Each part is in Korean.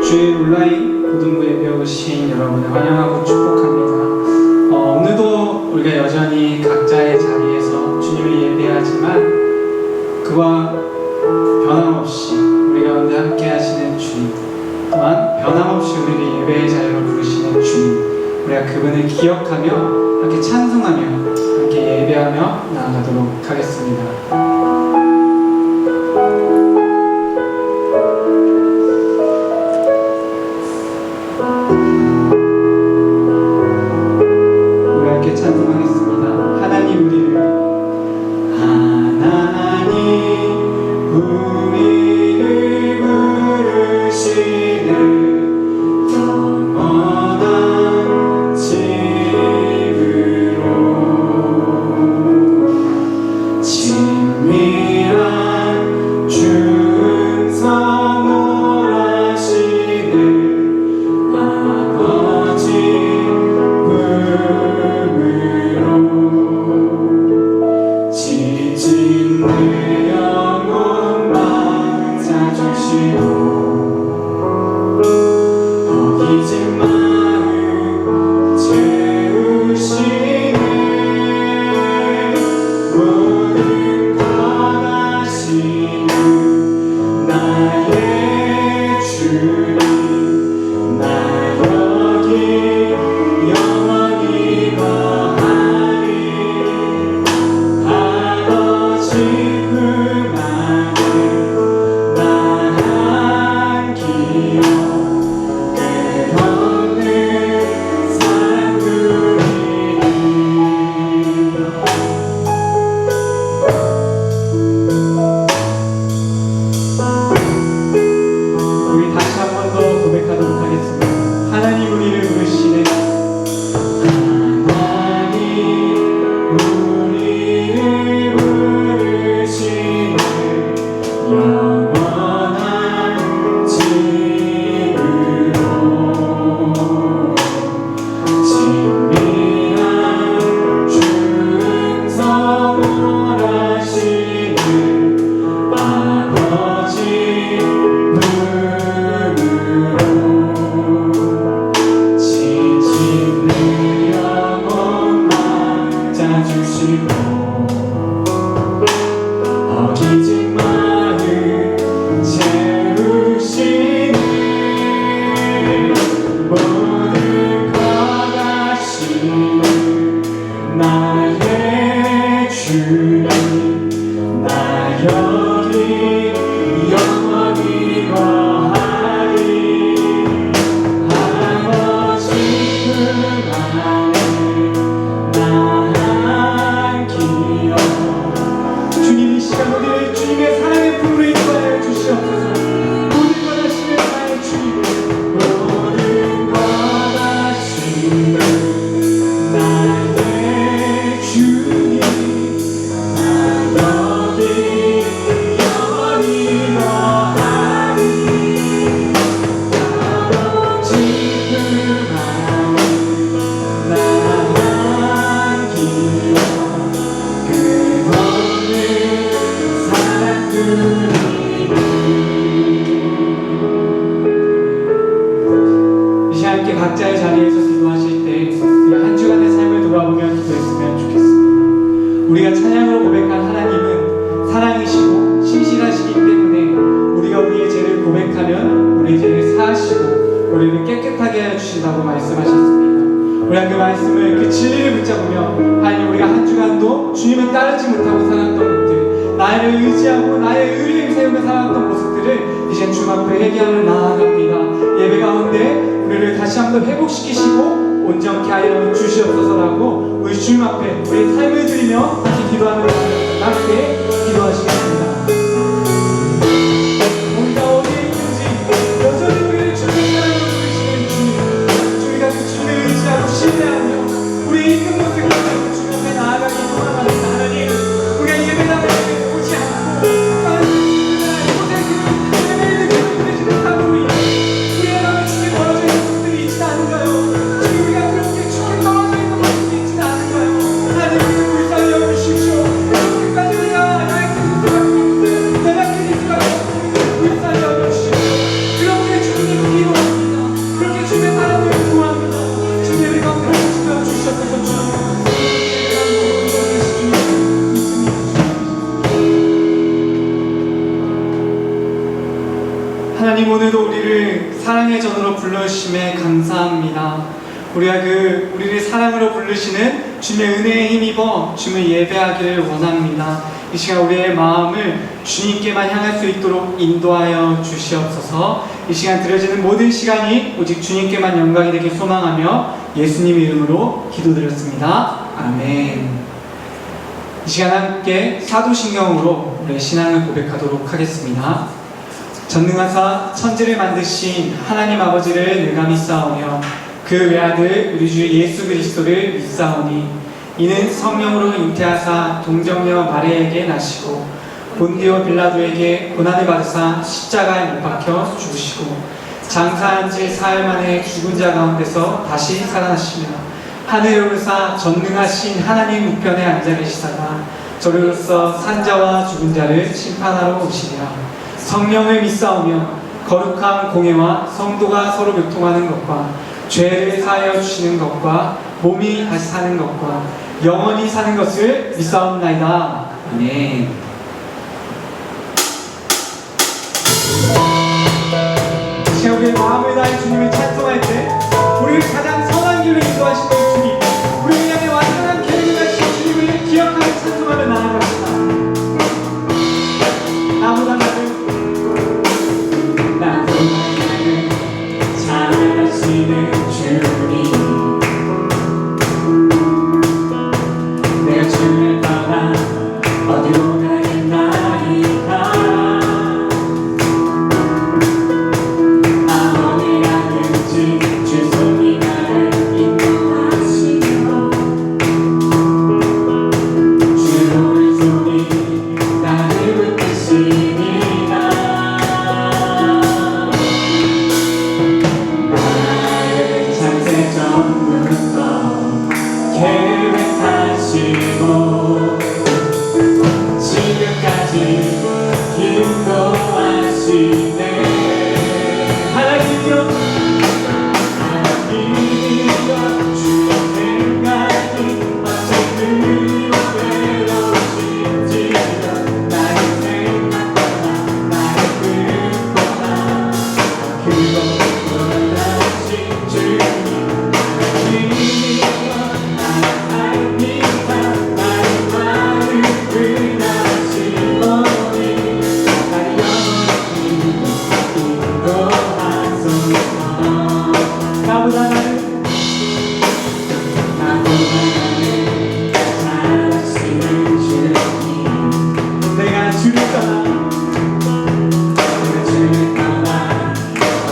주일 온라인 고등부 예배 오신 여러분을 환영하고 축복합니다. 오늘도 우리가 여전히 각자의 자리에서 주님을 예배하지만 그와 변함없이 우리 가운데 함께 하시는 주님, 또한 변함없이 우리를 예배의 자리로 부르시는 주님, 우리가 그분을 기억하며 함께 찬송하며 함께 예배하며 나아가도록 하겠습니다. 각자의 자리에서 기도하실 때 한 주간의 삶을 돌아보며 기도했으면 좋겠습니다. 우리가 찬양으로 고백한 하나님은 사랑이시고 신실하시기 때문에 우리가 우리의 죄를 고백하면 우리의 죄를 사하시고 우리를 깨끗하게 하여 주신다고 말씀하셨습니다. 우리가 그 말씀을, 그 진리를 붙잡으며 하나님, 우리가 한 주간도 주님을 따르지 못하고 살았던 것들, 나를 의지하고 나의 의를 세우며 살았던 모습들을 이제 주님 앞에 회개하며 나아갑니다. 예배 가운데 우리를 다시 한번 회복시키시고 온전케 하여 주시옵소서라고 우리 주님 앞에 우리의 삶을 드리며 다시 기도하는 것을 함께 기도하시겠습니다. 우리가 어디에 있는지 여전히 우리를 주님의 사랑으로 부르시는 주님, 우리가 그 주님을 의지하고 신뢰하며 우리 있는 모습을 가지고 주님 앞에 나아가기 원합니다. 하나님, 우리가 예배당에 오지 않고 하나님, 우리 살려 주십시오. 끝까지 우리가 나의 우리를 사랑의 전으로 불러주심에 감사합니다. 우리가 우리를 사랑으로 부르시는 주님의 은혜에 힘입어 주님을 예배하기를 원합니다. 이 시간 우리의 마음을 주님께만 향할 수 있도록 인도하여 주시옵소서. 이 시간 드려지는 모든 시간이 오직 주님께만 영광이 되길 소망하며 예수님의 이름으로 기도드렸습니다. 아멘. 이 시간 함께 사도신경으로 우리의 신앙을 고백하도록 하겠습니다. 전능하사 천지를 만드신 하나님 아버지를 내가 믿사오며 그 외아들 우리 주 예수 그리스도를 믿사오니 이는 성령으로 잉태하사 동정녀 마리아에게 나시고 본디오 빌라도에게 고난을 받으사 십자가에 못 박혀 죽으시고 장사한 지 사흘 만에 죽은 자 가운데서 다시 살아나시며 하늘에 오르사 전능하신 하나님 우편에 앉아 계시다가 저로서 산자와 죽은 자를 심판하러 오시리라. 성령을 믿사오며 거룩한 공예와 성도가 서로 교통하는 것과 죄를 사하여 주시는 것과 몸이 다시 사는 것과 영원히 사는 것을 믿사옵나이다. 아멘. 시간 우리의 마음을 다해 주님을 찬송할 때 우리를 가장 선한 길로 인도하시는 주님, 우리를 향해 완전한 계획을 하신 주님을 기억하며 찬송하며 나아갑시다. 나보다 나를 잘하시는 주님, 내가 주를 떠나 어디로 가겠나이까. 아무리 가든지 주 손이 나를 인도하시며 주 오른손이 나를 붙드시니라. 나를 창세 전부터 계획하시고 지금까지 인도하시네. 하나님이여, 하나님이여, 주의 생각이 어찌 그리워되어질지라. 나의 생각보다 나의 뜻보다 그거 몰라주신 주님, 하나님이여, 나의 삶이 나의 마음을 은하시오니 나의 영혼을 인도하소서. 나보다 나를 잘하시는 주님, 내가 주를 떠나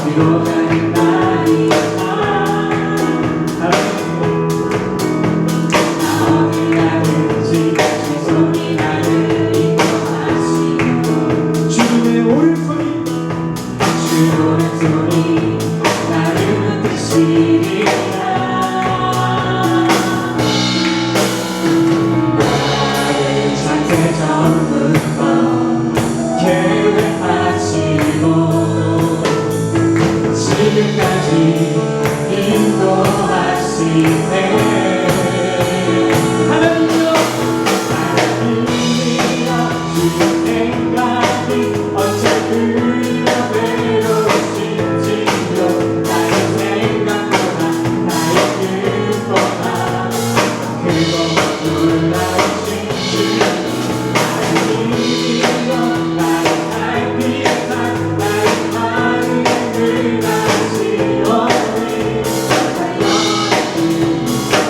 어디로 가겠나이까. 어디 가든지 주 손이 나를 인도하시고 주님의 오른손이 나를 붙드시리라. 나를 창세 전부터 계획하시고 지금까지 인도하시네. 하나님이여, 하나님이여, 주의 생각이 어찌 그리워되어질지요. 나의 생각보다 나의 뜻보다 그거 놀라우신 주님, 하나님이여, 나의 삶이 나의 마음을 은하시오니 나의 영혼을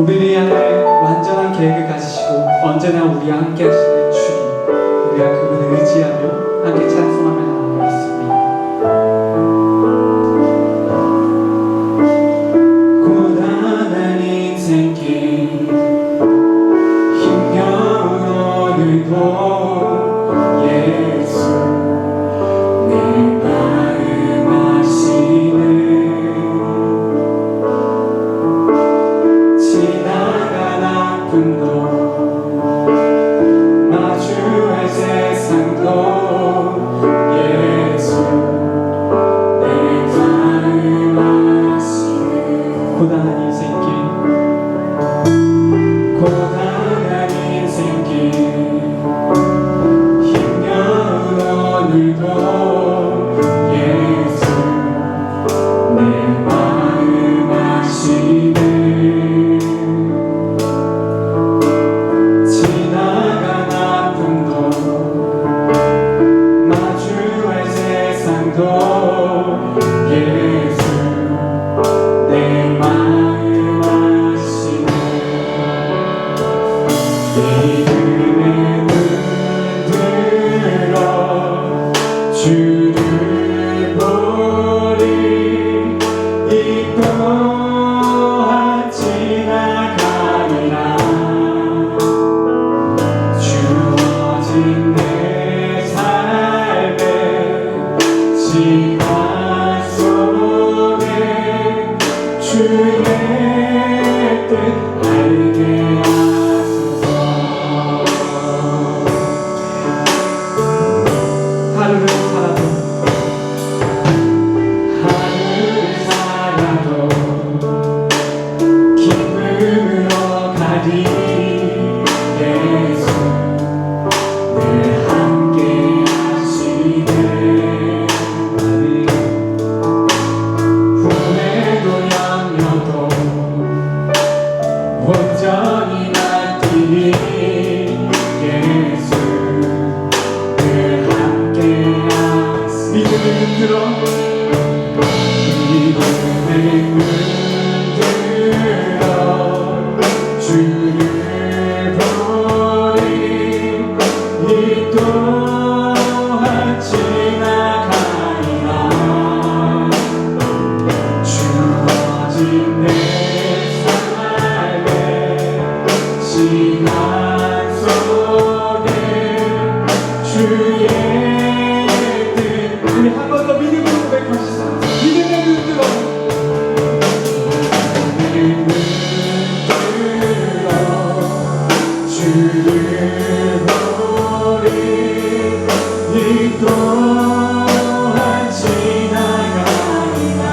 우리를 위한 완전한 계획을 가지시고 언제나 우리와 함께 하시는 주님, 우리가 그분을 의지하며 함께 찬송하며 나아가겠습니다. 고단한 인생길 힘겨운 오늘도 예수 내 마음 아시네. 지나간 아픔도 마주할 세상도 예수 내 마음 아시네. 고단한 인생길 고단한 인생길 힘겨운 오늘도 예수 내 마음 아시네. 지나간 아픔도 마주할 세상도 예수 내 마음 아시네. 믿음의 눈 들어 주를 보리. 이 또한 지나가리라. 주어진 내 삶의 시간 속에 주의 뜻 알게 하소서. 하루를 살아도 기쁨으로 가리. 예수 늘 함께 하시네. 후회도 염려도 온전히 날뛰니 예수 늘 함께 하시네. 믿음을 흔들어 믿음의 눈 들어 주를 보리. 이 또한 지나가리라. 주어진 내 삶의 시간 속에 주의 뜻. 우리 한 번 더 믿음으로 고백합시다. 믿음의 눈 들어 주를 보리. 이 또한 지나가리라.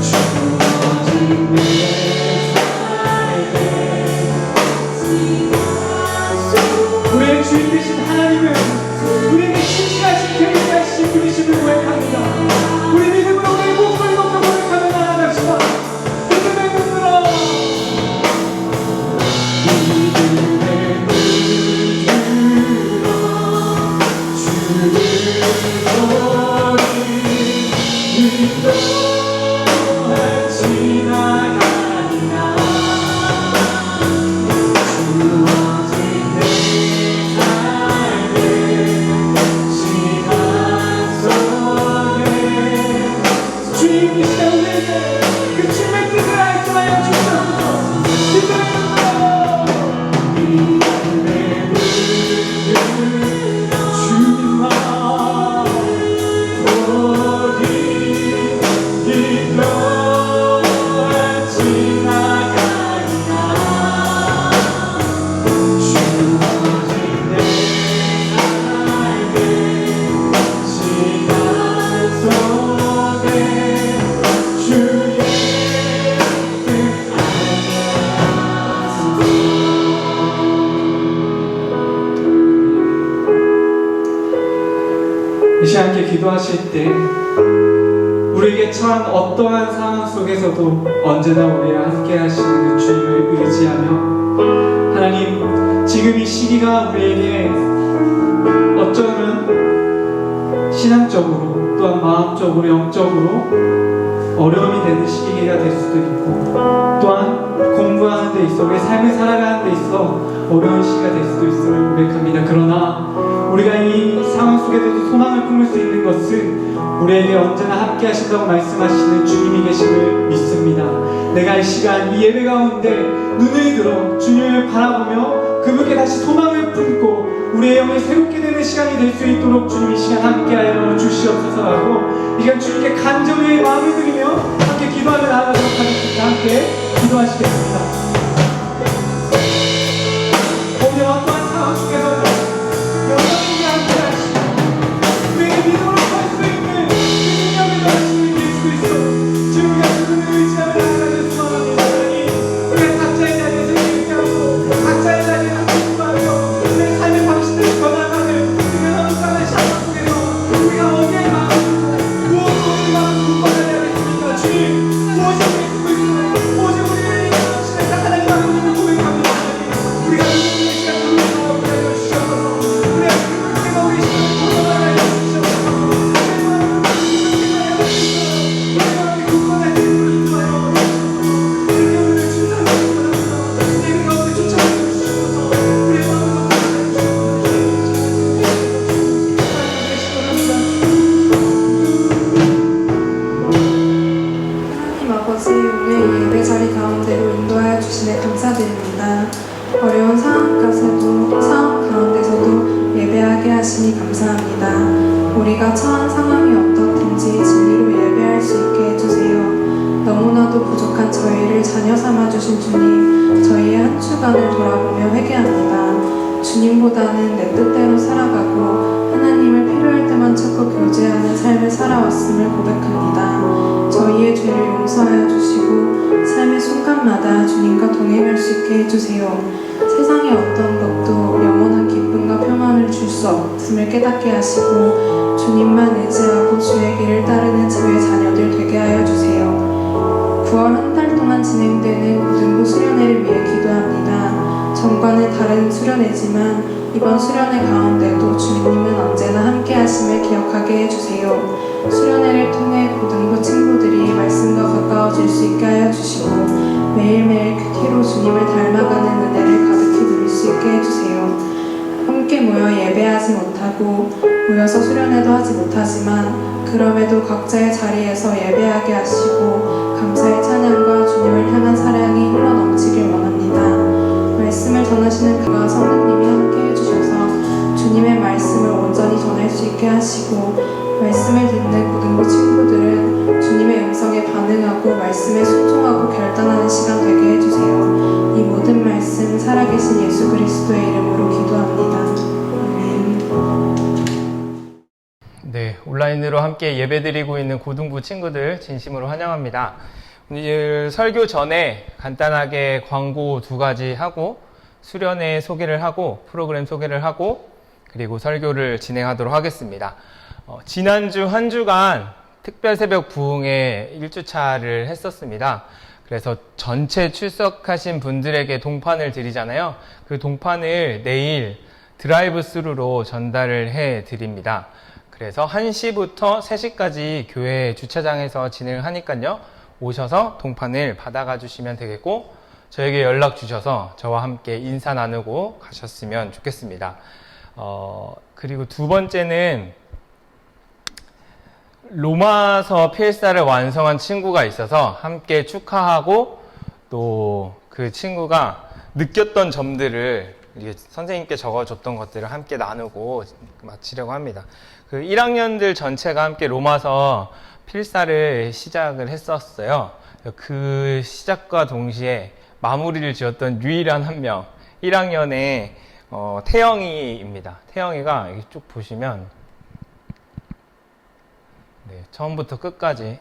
주어진 내 삶의 우리의 주인 되신 하나님은 우리에게 신실하신 계획하신 분이심을 고백합니다. 우리 믿음으로 우리의 목소리 높여 고백하며 나아갑시다. 믿음의 눈 들어 이 시간 함께 기도하실 때 우리에게 처한 어떠한 상황 속에서도 언제나 우리와 함께 하시는 그 주님을 의지하며 하나님, 지금 이 시기가 우리에게 어쩌면 신앙적으로 또한 마음적으로 영적으로 어려움이 되는 시기가 될 수도 있고 있어 우리의 삶을 살아가는 데 있어 어려운 시기가 될 수도 있음을 고백합니다. 그러나 우리가 이 상황 속에서도 소망을 품을 수 있는 것은 우리에게 언제나 함께 하신다고 말씀하시는 주님이 계심을 믿습니다. 내가 이 시간 이 예배 가운데 눈을 들어 주님을 바라보며 그분께 다시 소망을 품고 우리의 영이 새롭게 되는 시간이 될 수 있도록 주님 이 시간 함께하여 주시옵소서라고 이 시간 주님께 간절히 마음을 드리며 함께 기도하며 나아가도록 하겠습니다. 함께 기도하시겠습니다. 오늘 어떠한 상황 속에서도 여러분이 함께 하시고 우리에게 믿음으로 설 수 있는 그 능력을 가지시는 예수 그리스도 주님과 그분을 의지하며 나아가는 소망합니다. 우리가 각자의 자리에서 얘기하고 각자의 자리에서 기도하며 우리의 삶의 방식을 변화가는 그 한국가의 상황 속에서 우리가 어디에 마음을 두고 무엇으로 우리 마음을 굳건하게 하겠습니까? 주님 무엇이 예수 그리스도 오직 우리를 인도하시는 하나님 아버지를 고백합니다. 우리가 믿는 시간 우리가 기다려 주셔서 우리가 그분께서 우리 시간을 돌아가게 하여 주셔서 우리의 마음을 굳건하게 인도하여 주셔서 우리의 오늘 준사하게 바랍니다. 내 가운데 쫓아가 주셔서 우리의 마음을 하나님 아버지, 오늘 예배 자리 가운데로 인도하여 주시네 감사드립니다. 어려운 상황 가운데서도 예배하게 하시니 감사합니다. 우리가 처한 상황이 어떻든지 진리로 예배할 수 있게 해주세요. 너무나도 부족한 저희를 자녀 삼아주신 주님, 저희의 한 주간을 돌아보며 회개합니다. 주님보다는 내 뜻대로 살아가고 하나님을 필요할 때만 찾고 교제하는 삶을 살아왔음을 고백합니다. 저희의 죄를 용서하여 주시고 삶의 순간마다 주님과 동행할 수 있게 해주세요. 세상의 어떤 것도 영원한 기쁨과 평안을 줄 수 없음을 깨닫게 하시고 주님만 의지하고 주의 길을 따르는 주의 자녀들 되게 하여 주세요. 9월 한 달 동안 진행되는 고등부 수련회를 위해 기도합니다. 전과는 다른 수련회지만 이번 수련회 가운데도 주님은 언제나 함께 하심을 기억하게 해주세요. 수련회를 통해 고등부 친구들이 말씀과 가까워질 수 있게 하여 주시고 매일매일 큐티로 주님을 닮아가는 은혜를 가득히 누릴 수 있게 해주세요. 함께 모여 예배하지 못하고 모여서 수련회도 하지 못하지만 그럼에도 각자의 자리에서 예배하게 하시고 감사의 찬양과 주님을 향한 사랑이 흘러넘치길 원합니다. 말씀을 전하시는 그가 성령님이 함께 해주셔서 주님의 말씀을 온전히 전할 수 있게 하시고 말씀을 듣는 고등부 친구들은 주님의 음성에 반응하고 말씀에 순종하고 결단하는 시간 되게 해주세요. 이 모든 말씀 살아계신 예수 그리스도의 이름으로 기도합니다. 아멘. 네, 온라인으로 함께 예배드리고 있는 고등부 친구들 진심으로 환영합니다. 오늘 설교 전에 간단하게 광고 2가지 하고 수련회 소개를 하고 프로그램 소개를 하고 그리고 설교를 진행하도록 하겠습니다. 지난주 한 주간 특별 새벽 부흥회 1주차를 했었습니다. 그래서 전체 출석하신 분들에게 동판을 드리잖아요. 그 동판을 내일 드라이브 스루로 전달을 해 드립니다. 그래서 1시부터 3시까지 교회 주차장에서 진행을 하니까요. 오셔서 동판을 받아가 주시면 되겠고 저에게 연락 주셔서 저와 함께 인사 나누고 가셨으면 좋겠습니다. 그리고 두 번째는 로마서 필사를 완성한 친구가 있어서 함께 축하하고 또 그 친구가 느꼈던 점들을 선생님께 적어줬던 것들을 함께 나누고 마치려고 합니다. 그 1학년들 전체가 함께 로마서 필사를 시작을 했었어요. 그 시작과 동시에 마무리를 지었던 유일한 한 명, 1학년의 태영이입니다. 태영이가 여기 쭉 보시면 처음부터 끝까지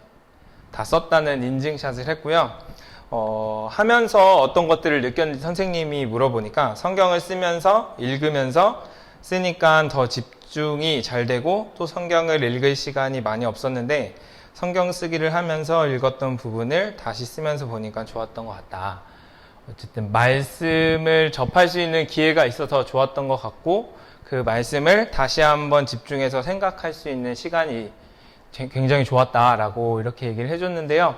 다 썼다는 인증샷을 했고요. 하면서 어떤 것들을 느꼈는지 선생님이 물어보니까 성경을 쓰면서 읽으면서 쓰니까 더 집중이 잘 되고 또 성경을 읽을 시간이 많이 없었는데 성경 쓰기를 하면서 읽었던 부분을 다시 쓰면서 보니까 좋았던 것 같다. 어쨌든 말씀을 접할 수 있는 기회가 있어서 좋았던 것 같고 그 말씀을 다시 한번 집중해서 생각할 수 있는 시간이 굉장히 좋았다라고 이렇게 얘기를 해줬는데요.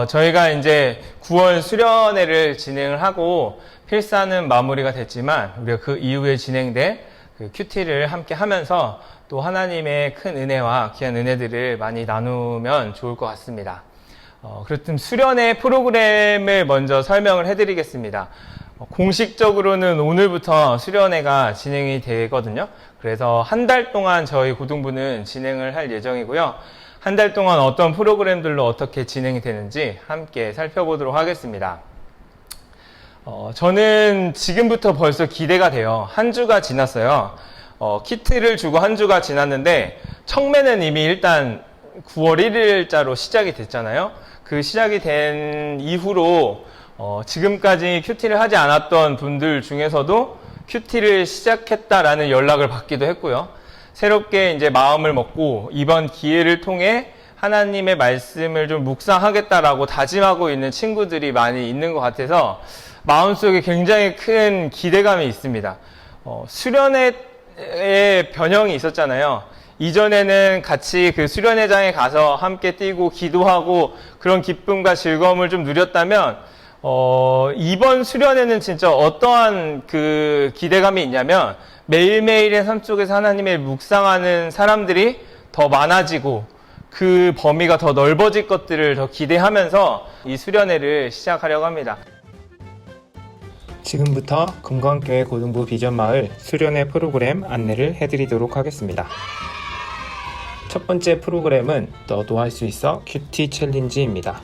저희가 이제 9월 수련회를 진행을 하고 필사는 마무리가 됐지만 우리가 그 이후에 진행된 그 큐티를 함께 하면서 또 하나님의 큰 은혜와 귀한 은혜들을 많이 나누면 좋을 것 같습니다. 그렇다면 수련회 프로그램을 먼저 설명을 해드리겠습니다. 공식적으로는 오늘부터 수련회가 진행이 되거든요. 그래서 한 달 동안 저희 고등부는 진행을 할 예정이고요. 한 달 동안 어떤 프로그램들로 어떻게 진행이 되는지 함께 살펴보도록 하겠습니다. 저는 지금부터 벌써 기대가 돼요. 한 주가 지났어요. 키트를 주고 한 주가 지났는데 청매는 이미 일단 9월 1일자로 시작이 됐잖아요. 그 시작이 된 이후로 지금까지 큐티를 하지 않았던 분들 중에서도 큐티를 시작했다라는 연락을 받기도 했고요. 새롭게 이제 마음을 먹고 이번 기회를 통해 하나님의 말씀을 좀 묵상하겠다라고 다짐하고 있는 친구들이 많이 있는 것 같아서 마음속에 굉장히 큰 기대감이 있습니다. 수련회의 변형이 있었잖아요. 이전에는 같이 그 수련회장에 가서 함께 뛰고 기도하고 그런 기쁨과 즐거움을 좀 누렸다면 이번 수련회는 진짜 어떠한 그 기대감이 있냐면 매일매일의 삶 속에서 하나님의 묵상하는 사람들이 더 많아지고 그 범위가 더 넓어질 것들을 더 기대하면서 이 수련회를 시작하려고 합니다. 지금부터 금광교회 고등부 비전마을 수련회 프로그램 안내를 해드리도록 하겠습니다. 첫 번째 프로그램은 너도 할 수 있어 큐티 챌린지입니다.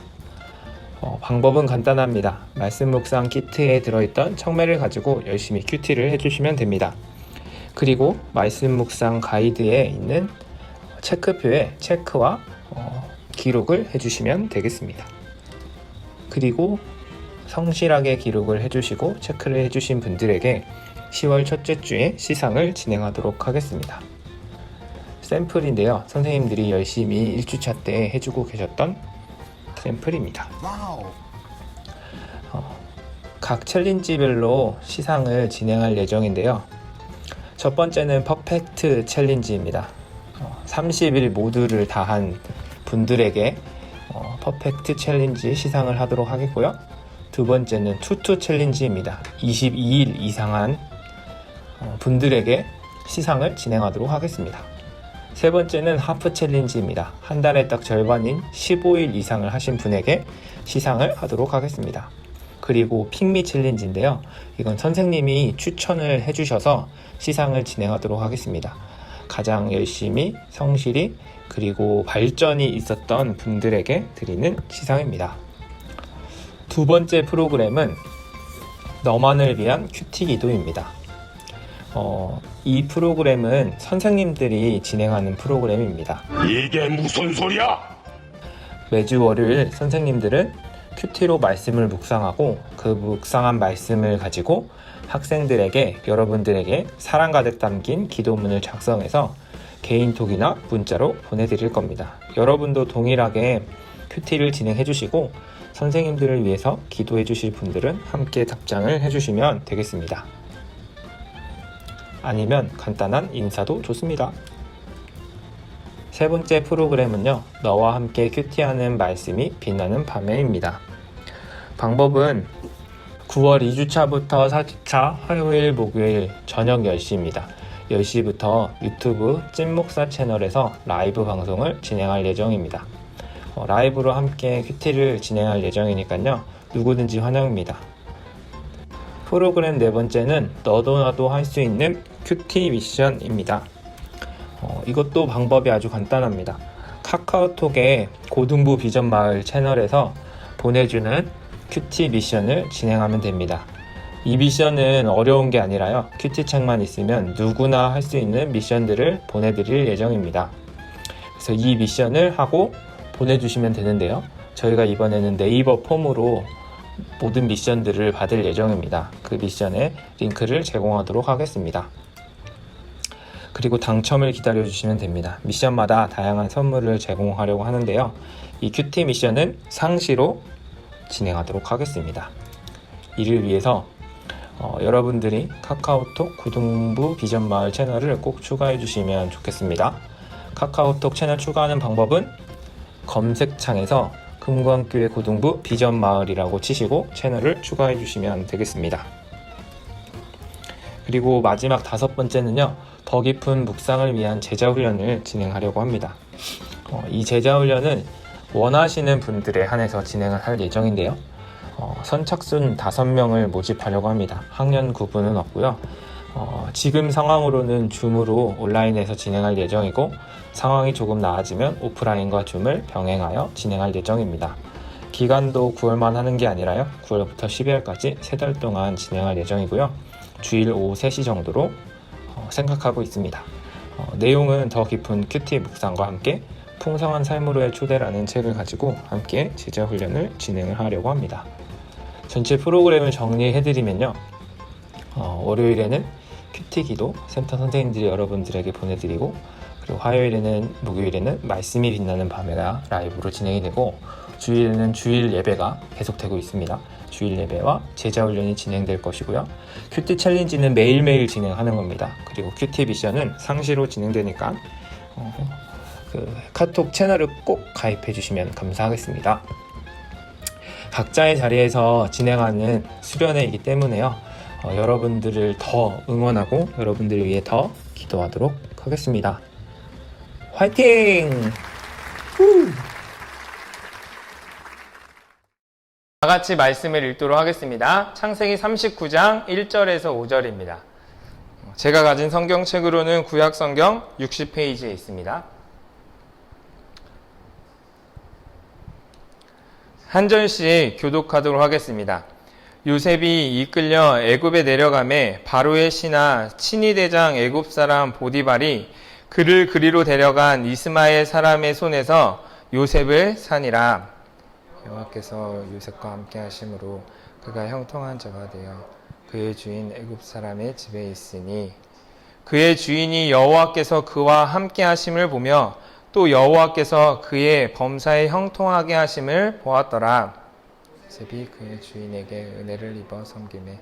방법은 간단합니다. 말씀 묵상 키트에 들어있던 청매를 가지고 열심히 큐티를 해주시면 됩니다. 그리고 말씀 묵상 가이드에 있는 체크표에 체크와 기록을 해주시면 되겠습니다. 그리고 성실하게 기록을 해주시고 체크를 해주신 분들에게 10월 첫째 주에 시상을 진행하도록 하겠습니다. 샘플인데요. 선생님들이 열심히 1주차 때 해주고 계셨던 샘플입니다. 각 챌린지별로 시상을 진행할 예정인데요. 첫 번째는 퍼펙트 챌린지입니다. 30일 모두를 다한 분들에게 퍼펙트 챌린지 시상을 하도록 하겠고요. 두 번째는 투투 챌린지입니다. 22일 이상한 분들에게 시상을 진행하도록 하겠습니다. 세 번째는 하프 챌린지입니다. 한 달에 딱 절반인 15일 이상을 하신 분에게 시상을 하도록 하겠습니다. 그리고 핑미 챌린지인데요. 이건 선생님이 추천을 해주셔서 시상을 진행하도록 하겠습니다. 가장 열심히 성실히 그리고 발전이 있었던 분들에게 드리는 시상입니다. 두 번째 프로그램은 너만을 위한 큐티 기도입니다. 이 프로그램은 선생님들이 진행하는 프로그램입니다. 이게 무슨 소리야? 매주 월요일 선생님들은 큐티로 말씀을 묵상하고 그 묵상한 말씀을 가지고 학생들에게 여러분들에게 사랑 가득 담긴 기도문을 작성해서 개인톡이나 문자로 보내드릴 겁니다. 여러분도 동일하게 큐티를 진행해 주시고 선생님들을 위해서 기도해 주실 분들은 함께 답장을 해주시면 되겠습니다. 아니면 간단한 인사도 좋습니다. 세 번째 프로그램은요, 너와 함께 큐티하는 말씀이 빛나는 밤에입니다. 방법은 9월 2주차부터 4주차 화요일, 목요일 저녁 10시입니다. 10시부터 유튜브 찐목사 채널에서 라이브 방송을 진행할 예정입니다. 라이브로 함께 큐티를 진행할 예정이니까요, 누구든지 환영입니다. 프로그램 네 번째는 너도 나도 할 수 있는 큐티 미션입니다. 이것도 방법이 아주 간단합니다. 카카오톡에 고등부 비전마을 채널에서 보내주는 큐티 미션을 진행하면 됩니다. 이 미션은 어려운 게 아니라요, 큐티책만 있으면 누구나 할 수 있는 미션들을 보내드릴 예정입니다. 그래서 이 미션을 하고 보내주시면 되는데요, 저희가 이번에는 네이버 폼으로 모든 미션들을 받을 예정입니다. 그 미션의 링크를 제공하도록 하겠습니다. 그리고 당첨을 기다려주시면 됩니다. 미션마다 다양한 선물을 제공하려고 하는데요, 이 큐티 미션은 상시로 진행하도록 하겠습니다. 이를 위해서 여러분들이 카카오톡 고등부 비전마을 채널을 꼭 추가해 주시면 좋겠습니다. 카카오톡 채널 추가하는 방법은 검색창에서 금관교회 고등부 비전마을이라고 치시고 채널을 추가해 주시면 되겠습니다. 그리고 마지막 5번째는요, 더 깊은 묵상을 위한 제자훈련을 진행하려고 합니다. 이 제자훈련은 원하시는 분들에 한해서 진행을 할 예정인데요. 선착순 5명을 모집하려고 합니다. 학년 구분은 없고요. 지금 상황으로는 줌으로 온라인에서 진행할 예정이고, 상황이 조금 나아지면 오프라인과 줌을 병행하여 진행할 예정입니다. 기간도 9월만 하는 게 아니라요, 9월부터 12월까지 3달 동안 진행할 예정이고요. 주일 오후 3시 정도로 생각하고 있습니다. 내용은 더 깊은 큐티 묵상과 함께 풍성한 삶으로의 초대라는 책을 가지고 함께 제자훈련을 진행을 하려고 합니다. 전체 프로그램을 정리해드리면요, 월요일에는 큐티 기도 센터 선생님들이 여러분들에게 보내드리고, 그리고 화요일에는 목요일에는 말씀이 빛나는 밤에가 라이브로 진행이 되고, 주일에는 주일 예배가 계속되고 있습니다. 주일 예배와 제자훈련이 진행될 것이고요. 큐티 챌린지는 매일매일 진행하는 겁니다. 그리고 큐티 미션은 상시로 진행되니까 카톡 채널을 꼭 가입해 주시면 감사하겠습니다. 각자의 자리에서 진행하는 수련회이기 때문에요, 여러분들을 더 응원하고 여러분들을 위해 더 기도하도록 하겠습니다. 화이팅! 다 같이 말씀을 읽도록 하겠습니다. 창세기 39장 1절에서 5절입니다. 제가 가진 성경책으로는 구약 성경 60페이지에 있습니다. 한 절씩 교독하도록 하겠습니다. 요셉이 이끌려 애굽에 내려가매 바로의 신하 친위 대장 애굽 사람 보디발이 그를 그리로 데려간 이스마엘 사람의 손에서 요셉을 산이라. 여호와께서 요셉과 함께 하심으로 그가 형통한 자가 되어 그의 주인 애굽 사람의 집에 있으니, 그의 주인이 여호와께서 그와 함께 하심을 보며 또 여호와께서 그의 범사에 형통하게 하심을 보았더라. 요셉이 그의 주인에게 은혜를 입어 섬기매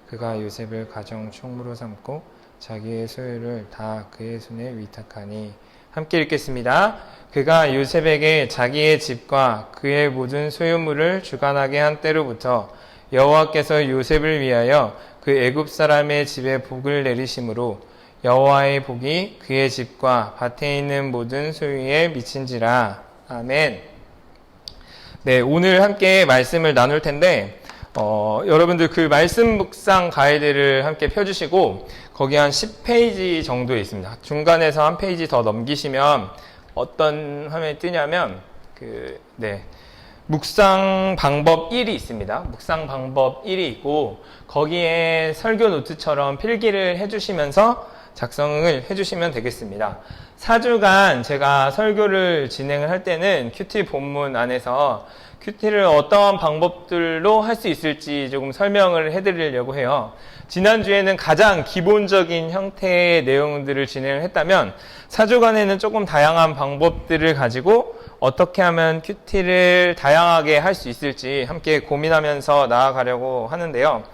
그가 요셉을 가정 총무로 삼고 자기의 소유를 다 그의 손에 위탁하니. 함께 읽겠습니다. 그가 요셉에게 자기의 집과 그의 모든 소유물을 주관하게 한 때로부터 여호와께서 요셉을 위하여 그 애굽 사람의 집에 복을 내리심으로 여호와의 복이 그의 집과 밭에 있는 모든 소유에 미친지라. 아멘. 네, 오늘 함께 말씀을 나눌 텐데, 여러분들 그 말씀 묵상 가이드를 함께 펴주시고, 거기 한 10페이지 정도 있습니다. 중간에서 한 페이지 더 넘기시면 어떤 화면이 뜨냐면, 묵상 방법 1이 있습니다. 묵상 방법 1이 있고, 거기에 설교 노트처럼 필기를 해주시면서 작성을 해주시면 되겠습니다. 4주간 제가 설교를 진행을 할 때는 큐티 본문 안에서 큐티를 어떠한 방법들로 할 수 있을지 조금 설명을 해드리려고 해요. 지난주에는 가장 기본적인 형태의 내용들을 진행을 했다면 4주간에는 조금 다양한 방법들을 가지고 어떻게 하면 큐티를 다양하게 할 수 있을지 함께 고민하면서 나아가려고 하는데요.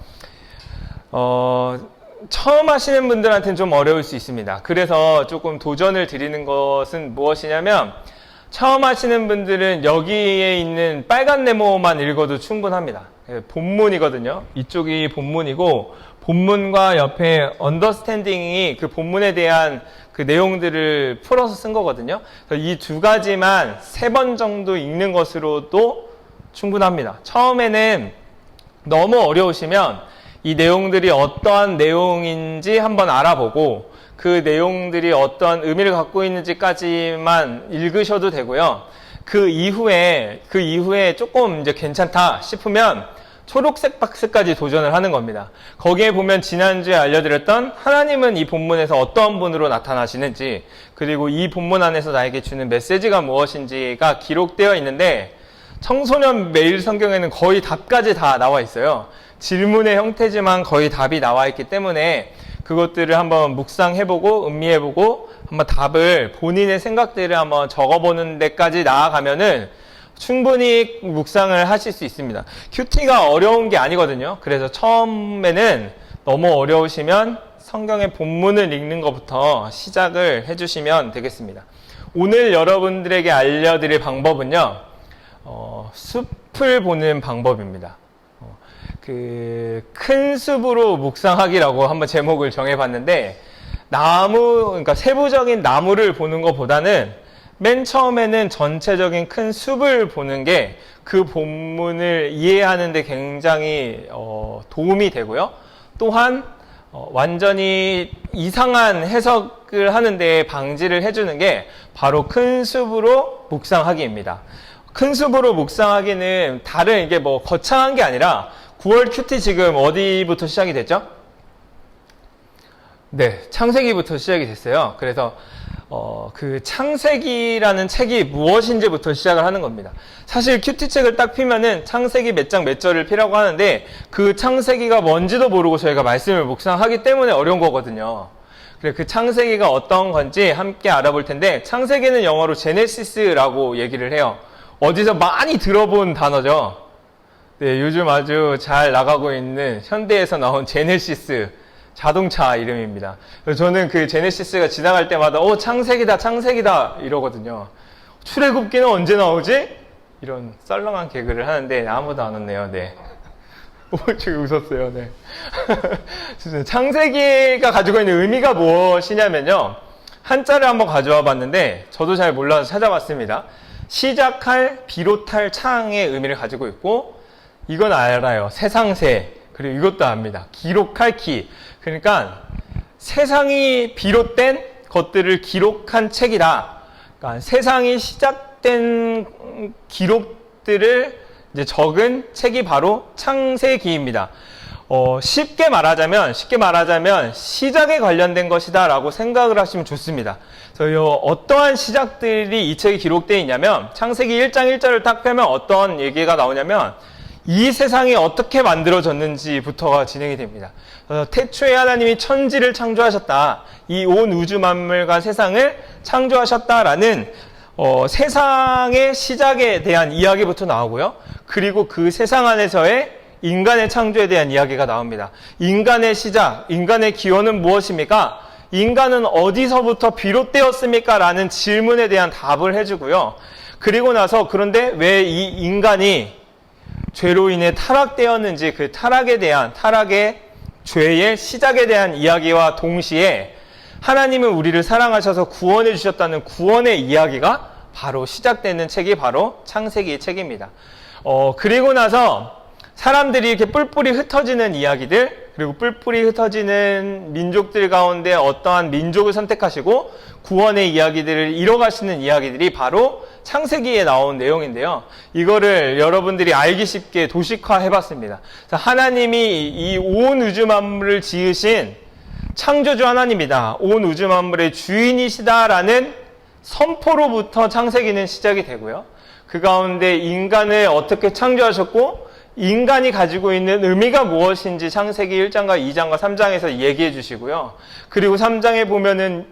처음 하시는 분들한테는 좀 어려울 수 있습니다. 그래서 조금 도전을 드리는 것은 무엇이냐면, 처음 하시는 분들은 여기에 있는 빨간 네모만 읽어도 충분합니다. 본문이거든요. 이쪽이 본문이고, 본문과 옆에 언더스탠딩이 그 본문에 대한 그 내용들을 풀어서 쓴 거거든요. 이 두 가지만 3번 정도 읽는 것으로도 충분합니다. 처음에는 너무 어려우시면 이 내용들이 어떠한 내용인지 한번 알아보고 그 내용들이 어떤 의미를 갖고 있는지까지만 읽으셔도 되고요. 그 이후에 조금 이제 괜찮다 싶으면 초록색 박스까지 도전을 하는 겁니다. 거기에 보면 지난주에 알려드렸던 하나님은 이 본문에서 어떠한 분으로 나타나시는지, 그리고 이 본문 안에서 나에게 주는 메시지가 무엇인지가 기록되어 있는데, 청소년 매일 성경에는 거의 답까지 다 나와 있어요. 질문의 형태지만 거의 답이 나와 있기 때문에 그것들을 한번 묵상해보고 음미해보고 한번 답을, 본인의 생각들을 한번 적어보는 데까지 나아가면은 충분히 묵상을 하실 수 있습니다. 큐티가 어려운 게 아니거든요. 그래서 처음에는 너무 어려우시면 성경의 본문을 읽는 것부터 시작을 해주시면 되겠습니다. 오늘 여러분들에게 알려드릴 방법은요, 숲을 보는 방법입니다. 그 큰 숲으로 묵상하기라고 한번 제목을 정해봤는데, 그러니까 세부적인 나무를 보는 것보다는 맨 처음에는 전체적인 큰 숲을 보는 게 그 본문을 이해하는 데 굉장히 도움이 되고요. 또한 완전히 이상한 해석을 하는데 방지를 해주는 게 바로 큰 숲으로 묵상하기입니다. 큰 숲으로 묵상하기는 다른 이게 뭐 거창한 게 아니라 9월 큐티 지금 어디부터 시작이 됐죠? 네, 창세기부터 시작이 됐어요. 그래서 그 창세기라는 책이 무엇인지부터 시작을 하는 겁니다. 사실 큐티 책을 딱 피면은 창세기 몇 장 몇 절을 피라고 하는데 그 창세기가 뭔지도 모르고 저희가 말씀을 묵상하기 때문에 어려운 거거든요. 그래 그 창세기가 어떤 건지 함께 알아볼 텐데, 창세기는 영어로 제네시스라고 얘기를 해요. 어디서 많이 들어본 단어죠. 네, 요즘 아주 잘 나가고 있는 현대에서 나온 제네시스 자동차 이름입니다. 저는 그 제네시스가 지나갈 때마다 창세기다 창세기다 이러거든요. 출애굽기는 언제 나오지? 이런 썰렁한 개그를 하는데 아무도 안 웃네요. 네. 지금 웃었어요. 네. 창세기가 가지고 있는 의미가 무엇이냐면요, 한자를 한번 가져와 봤는데 저도 잘 몰라서 찾아봤습니다. 시작할, 비롯할 창의 의미를 가지고 있고, 이건 알아요. 세상세. 그리고 이것도 압니다. 기록할 기. 그러니까 세상이 비롯된 것들을 기록한 책이다. 그러니까 세상이 시작된 기록들을 이제 적은 책이 바로 창세기입니다. 쉽게 말하자면 시작에 관련된 것이다라고 생각을 하시면 좋습니다. 그래서 어떠한 시작들이 이 책에 기록되어 있냐면, 창세기 1장 1절을 딱 펴면 어떤 얘기가 나오냐면 이 세상이 어떻게 만들어졌는지부터가 진행이 됩니다. 태초에 하나님이 천지를 창조하셨다. 이 온 우주 만물과 세상을 창조하셨다라는 세상의 시작에 대한 이야기부터 나오고요. 그리고 그 세상 안에서의 인간의 창조에 대한 이야기가 나옵니다. 인간의 시작, 인간의 기원은 무엇입니까? 인간은 어디서부터 비롯되었습니까? 라는 질문에 대한 답을 해주고요. 그리고 나서 그런데 왜 이 인간이 죄로 인해 타락되었는지, 그 타락의 죄의 시작에 대한 이야기와 동시에 하나님은 우리를 사랑하셔서 구원해 주셨다는 구원의 이야기가 바로 시작되는 책이 바로 창세기 책입니다. 그리고 나서 사람들이 이렇게 뿔뿔이 흩어지는 이야기들, 그리고 뿔뿔이 흩어지는 민족들 가운데 어떠한 민족을 선택하시고 구원의 이야기들을 이뤄가시는 이야기들이 바로 창세기에 나온 내용인데요. 이거를 여러분들이 알기 쉽게 도식화 해봤습니다. 하나님이 이 온 우주 만물을 지으신 창조주 하나님이다, 온 우주 만물의 주인이시다라는 선포로부터 창세기는 시작이 되고요. 그 가운데 인간을 어떻게 창조하셨고 인간이 가지고 있는 의미가 무엇인지 창세기 1장과 2장과 3장에서 얘기해 주시고요. 그리고 3장에 보면은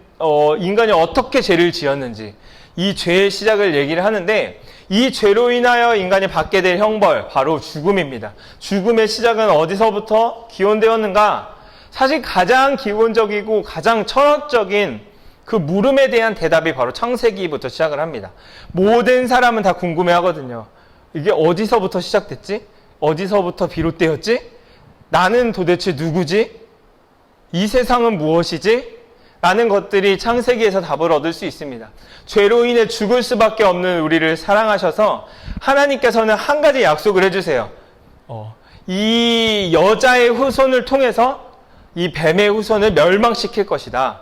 인간이 어떻게 죄를 지었는지, 이 죄의 시작을 얘기를 하는데, 이 죄로 인하여 인간이 받게 될 형벌, 바로 죽음입니다. 죽음의 시작은 어디서부터 기원되었는가? 사실 가장 기본적이고 가장 철학적인 그 물음에 대한 대답이 바로 창세기부터 시작을 합니다. 모든 사람은 다 궁금해 하거든요. 이게 어디서부터 시작됐지? 어디서부터 비롯되었지? 나는 도대체 누구지? 이 세상은 무엇이지? 라는 것들이 창세기에서 답을 얻을 수 있습니다. 죄로 인해 죽을 수밖에 없는 우리를 사랑하셔서 하나님께서는 한 가지 약속을 해주세요. 이 여자의 후손을 통해서 이 뱀의 후손을 멸망시킬 것이다.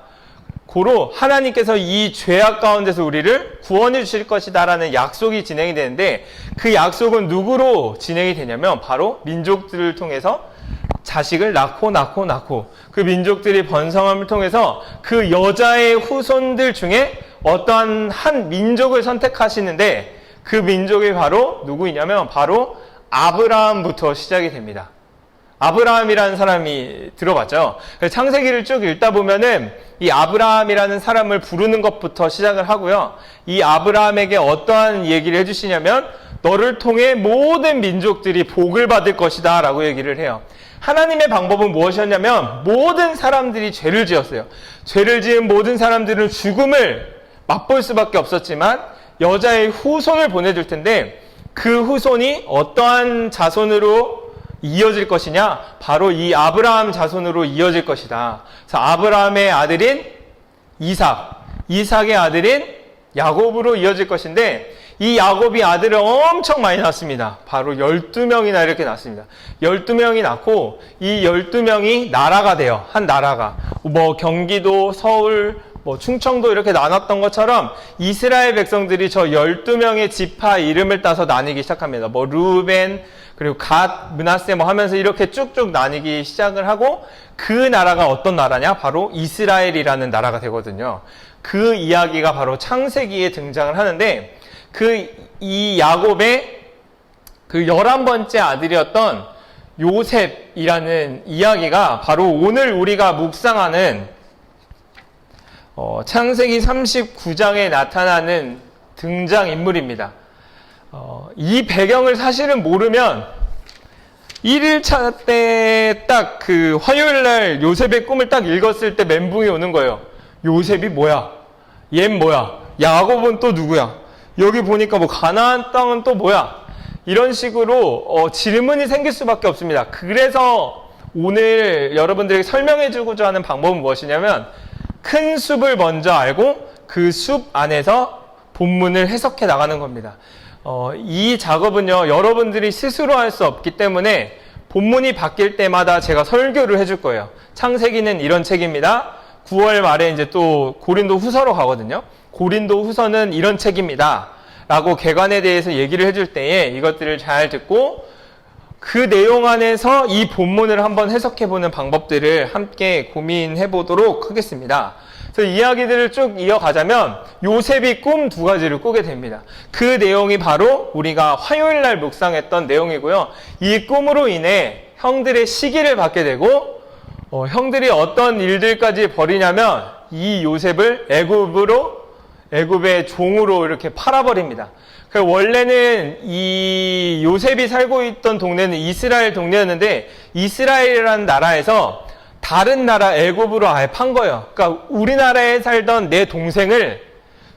고로 하나님께서 이 죄악 가운데서 우리를 구원해 주실 것이다 라는 약속이 진행이 되는데, 그 약속은 누구로 진행이 되냐면 바로 민족들을 통해서 자식을 낳고 그 민족들이 번성함을 통해서 그 여자의 후손들 중에 어떠한 한 민족을 선택하시는데, 그 민족이 바로 누구이냐면 바로 아브라함부터 시작이 됩니다. 아브라함이라는 사람이 들어봤죠? 창세기를 쭉 읽다 보면은 이 아브라함이라는 사람을 부르는 것부터 시작을 하고요. 이 아브라함에게 어떠한 얘기를 해주시냐면 너를 통해 모든 민족들이 복을 받을 것이다 라고 얘기를 해요. 하나님의 방법은 무엇이었냐면 모든 사람들이 죄를 지었어요. 죄를 지은 모든 사람들은 죽음을 맛볼 수밖에 없었지만 여자의 후손을 보내줄 텐데, 그 후손이 어떠한 자손으로 이어질 것이냐? 바로 이 아브라함 자손으로 이어질 것이다. 그래서 아브라함의 아들인 이삭, 이삭의 아들인 야곱으로 이어질 것인데, 이 야곱이 아들을 엄청 많이 낳습니다. 바로 12명이나 이렇게 낳습니다. 12명이 낳고 이 12명이 나라가 돼요. 한 나라가. 뭐 경기도, 서울, 뭐 충청도 이렇게 나눴던 것처럼 이스라엘 백성들이 저 12명의 지파 이름을 따서 나뉘기 시작합니다. 뭐 루벤, 그리고 갓, 므낫세 뭐 하면서 이렇게 쭉쭉 나뉘기 시작을 하고, 그 나라가 어떤 나라냐? 바로 이스라엘이라는 나라가 되거든요. 그 이야기가 바로 창세기에 등장을 하는데, 이 야곱의 그 11번째 아들이었던 요셉이라는 이야기가 바로 오늘 우리가 묵상하는 창세기 39장에 나타나는 등장인물입니다. 이 배경을 사실은 모르면 1일차 때 딱 그 화요일날 요셉의 꿈을 딱 읽었을 때 멘붕이 오는 거예요. 요셉이 뭐야? 얜 뭐야? 야곱은 또 누구야? 여기 보니까 뭐 가나안 땅은 또 뭐야? 이런 식으로 질문이 생길 수밖에 없습니다. 그래서 오늘 여러분들에게 설명해 주고자 하는 방법은 무엇이냐면, 큰 숲을 먼저 알고 그 숲 안에서 본문을 해석해 나가는 겁니다. 이 작업은요, 여러분들이 스스로 할 수 없기 때문에 본문이 바뀔 때마다 제가 설교를 해줄 거예요. 창세기는 이런 책입니다. 9월 말에 이제 또 고린도 후서로 가거든요. 고린도 후서는 이런 책입니다. 라고 개관에 대해서 얘기를 해줄 때에 이것들을 잘 듣고 그 내용 안에서 이 본문을 한번 해석해보는 방법들을 함께 고민해 보도록 하겠습니다. 그래서 이야기들을 쭉 이어가자면 요셉이 꿈 2가지를 꾸게 됩니다. 그 내용이 바로 우리가 화요일 날 묵상했던 내용이고요. 이 꿈으로 인해 형들의 시기를 받게 되고 형들이 어떤 일들까지 벌이냐면 이 요셉을 애굽의 종으로 이렇게 팔아버립니다. 원래는 이 요셉이 살고 있던 동네는 이스라엘 동네였는데, 이스라엘이라는 나라에서 다른 나라 애굽으로 아예 판 거예요. 그러니까 우리나라에 살던 내 동생을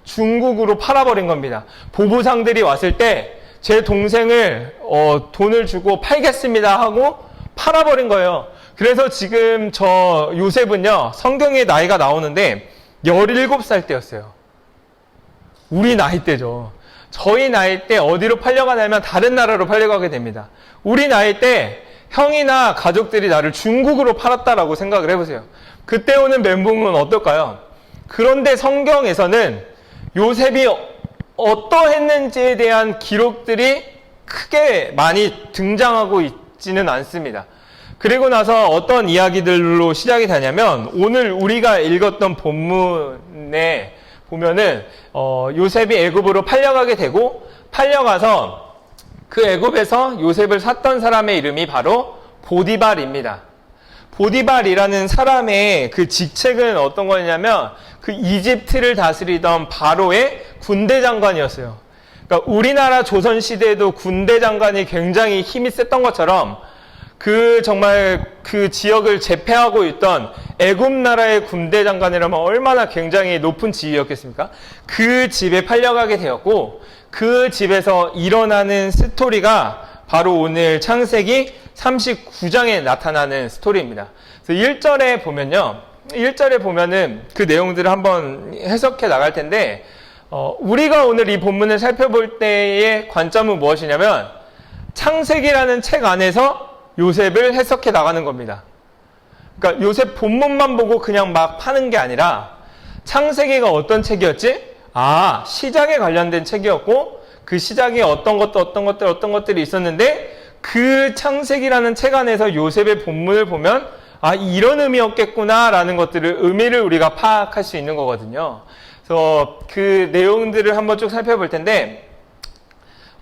중국으로 팔아버린 겁니다. 보부상들이 왔을 때 제 동생을 돈을 주고 팔겠습니다 하고 팔아버린 거예요. 그래서 지금 저 요셉은요, 성경에 나이가 나오는데 17살 때였어요. 우리 나이 때죠. 저희 나이 때 어디로 팔려가냐면 다른 나라로 팔려가게 됩니다. 우리 나이 때 형이나 가족들이 나를 중국으로 팔았다라고 생각을 해보세요. 그때 오는 멘붕은 어떨까요? 그런데 성경에서는 요셉이 어떠했는지에 대한 기록들이 크게 많이 등장하고 있지는 않습니다. 그리고 나서 어떤 이야기들로 시작이 되냐면, 오늘 우리가 읽었던 본문에 보면은 요셉이 애굽으로 팔려가게 되고, 팔려가서 그 애굽에서 요셉을 샀던 사람의 이름이 바로 보디발입니다. 보디발이라는 사람의 그 직책은 어떤 거냐면 그 이집트를 다스리던 바로의 군대 장관이었어요. 그러니까 우리나라 조선 시대에도 군대 장관이 굉장히 힘이 셌던 것처럼 정말 그 지역을 제패하고 있던 애굽 나라의 군대 장관이라면 얼마나 굉장히 높은 지위였겠습니까? 그 집에 팔려가게 되었고, 그 집에서 일어나는 스토리가 바로 오늘 창세기 39장에 나타나는 스토리입니다. 그래서 1절에 보면은 그 내용들을 한번 해석해 나갈 텐데, 우리가 오늘 이 본문을 살펴볼 때의 관점은 무엇이냐면, 창세기라는 책 안에서 요셉을 해석해 나가는 겁니다. 그러니까 요셉 본문만 보고 그냥 막 파는 게 아니라, 창세기가 어떤 책이었지? 시작에 관련된 책이었고, 그 시작에 어떤 것들이 있었는데, 그 창세기라는 책 안에서 요셉의 본문을 보면 이런 의미였겠구나라는 의미를 우리가 파악할 수 있는 거거든요. 그래서 그 내용들을 한번 쭉 살펴볼 텐데,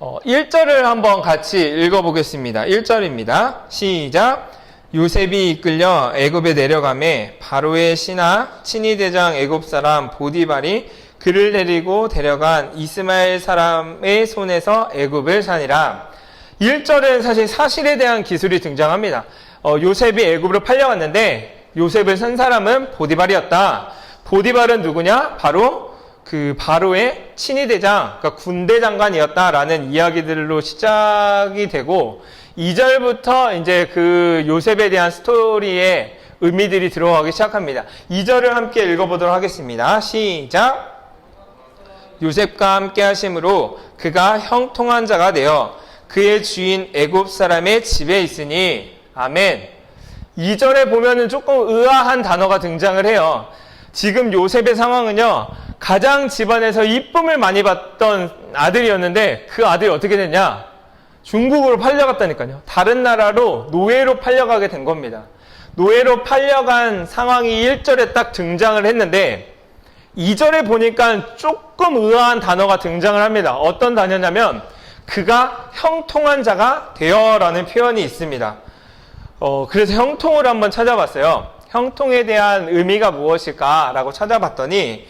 1절을 한번 같이 읽어보겠습니다. 1절입니다. 시작. 요셉이 이끌려 애굽에 내려가매 바로의 신하 친위대장 애굽 사람 보디발이 그를 데리고 데려간 이스마엘 사람의 손에서 애굽을 사니라. 1절은 사실 사실에 대한 기술이 등장합니다. 요셉이 애굽으로 팔려갔는데 요셉을 산 사람은 보디발이었다. 보디발은 누구냐? 바로 그 바로의 친위대장, 그러니까 군대 장관이었다라는 이야기들로 시작이 되고 2절부터 이제 그 요셉에 대한 스토리에 의미들이 들어가기 시작합니다. 2절을 함께 읽어보도록 하겠습니다. 시작! 요셉과 함께 하심으로 그가 형통한 자가 되어 그의 주인 애굽 사람의 집에 있으니 아멘. 2절에 보면은 조금 의아한 단어가 등장을 해요. 지금 요셉의 상황은요, 가장 집안에서 이쁨을 많이 받던 아들이었는데 그 아들이 어떻게 됐냐? 중국으로 팔려갔다니까요. 다른 나라로 노예로 팔려가게 된 겁니다. 노예로 팔려간 상황이 1절에 딱 등장을 했는데 2절에 보니까 조금 의아한 단어가 등장을 합니다. 어떤 단어냐면 그가 형통한 자가 되어라는 표현이 있습니다. 그래서 형통을 한번 찾아봤어요. 형통에 대한 의미가 무엇일까라고 찾아봤더니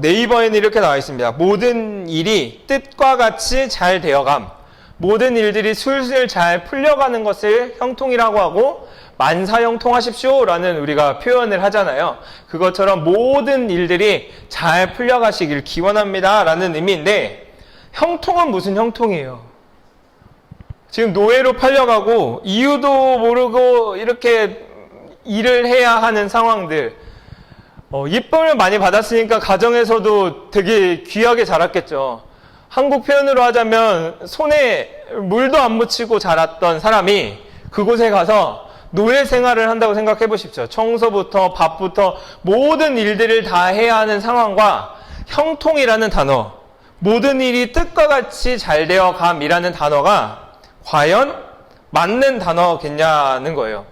네이버에는 이렇게 나와 있습니다. 모든 일이 뜻과 같이 잘 되어감. 모든 일들이 술술 잘 풀려가는 것을 형통이라고 하고 만사형통하십시오 라는 우리가 표현을 하잖아요. 그것처럼 모든 일들이 잘 풀려가시길 기원합니다 라는 의미인데 형통은 무슨 형통이에요? 지금 노예로 팔려가고 이유도 모르고 이렇게 일을 해야 하는 상황들, 이쁨을 많이 받았으니까 가정에서도 되게 귀하게 자랐겠죠. 한국 표현으로 하자면 손에 물도 안 묻히고 자랐던 사람이 그곳에 가서 노예 생활을 한다고 생각해 보십시오. 청소부터 밥부터 모든 일들을 다 해야 하는 상황과 형통이라는 단어, 모든 일이 뜻과 같이 잘 되어 감이라는 단어가 과연 맞는 단어겠냐는 거예요.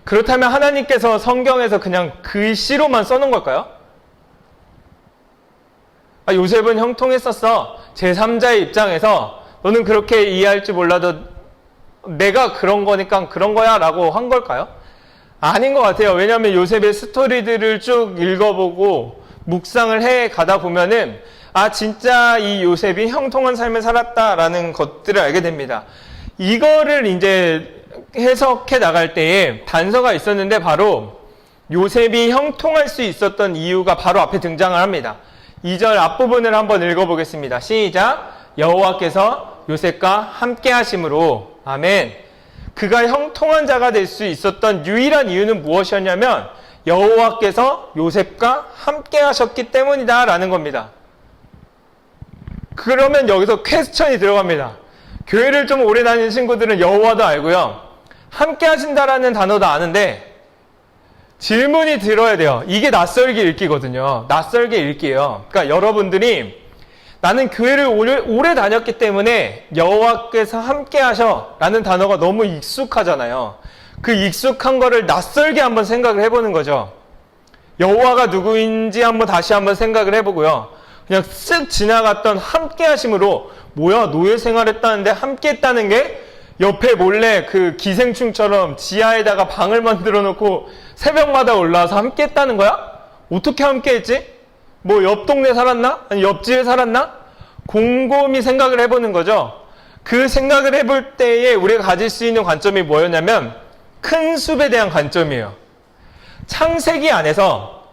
그렇다면 하나님께서 성경에서 그냥 글씨로만 써놓은 걸까요? 요셉은 형통했었어. 제3자의 입장에서 너는 그렇게 이해할 줄 몰라도 내가 그런 거니까 그런 거야 라고 한 걸까요? 아닌 것 같아요. 왜냐하면 요셉의 스토리들을 쭉 읽어보고 묵상을 해 가다 보면은 진짜 이 요셉이 형통한 삶을 살았다라는 것들을 알게 됩니다. 이거를 이제 해석해 나갈 때에 단서가 있었는데 바로 요셉이 형통할 수 있었던 이유가 바로 앞에 등장을 합니다. 2절 앞부분을 한번 읽어보겠습니다. 시작! 여호와께서 요셉과 함께 하심으로 아멘. 그가 형통한 자가 될 수 있었던 유일한 이유는 무엇이었냐면 여호와께서 요셉과 함께 하셨기 때문이다 라는 겁니다. 그러면 여기서 퀘스천이 들어갑니다. 교회를 좀 오래 다니는 친구들은 여호와도 알고요. 함께 하신다라는 단어도 아는데 질문이 들어야 돼요. 이게 낯설게 읽기거든요. 낯설게 읽기예요. 그러니까 여러분들이 나는 교회를 오래 다녔기 때문에 여호와께서 함께 하셔 라는 단어가 너무 익숙하잖아요. 그 익숙한 거를 낯설게 한번 생각을 해보는 거죠. 여호와가 누구인지 다시 한번 생각을 해보고요. 그냥 쓱 지나갔던 함께 하심으로 뭐야 노예 생활했다는데 함께 했다는 게 옆에 몰래 그 기생충처럼 지하에다가 방을 만들어 놓고 새벽마다 올라와서 함께 했다는 거야? 어떻게 함께 했지? 뭐 옆 동네 살았나? 아니 옆집에 살았나? 곰곰이 생각을 해보는 거죠. 그 생각을 해볼 때에 우리가 가질 수 있는 관점이 뭐였냐면 큰 숲에 대한 관점이에요. 창세기 안에서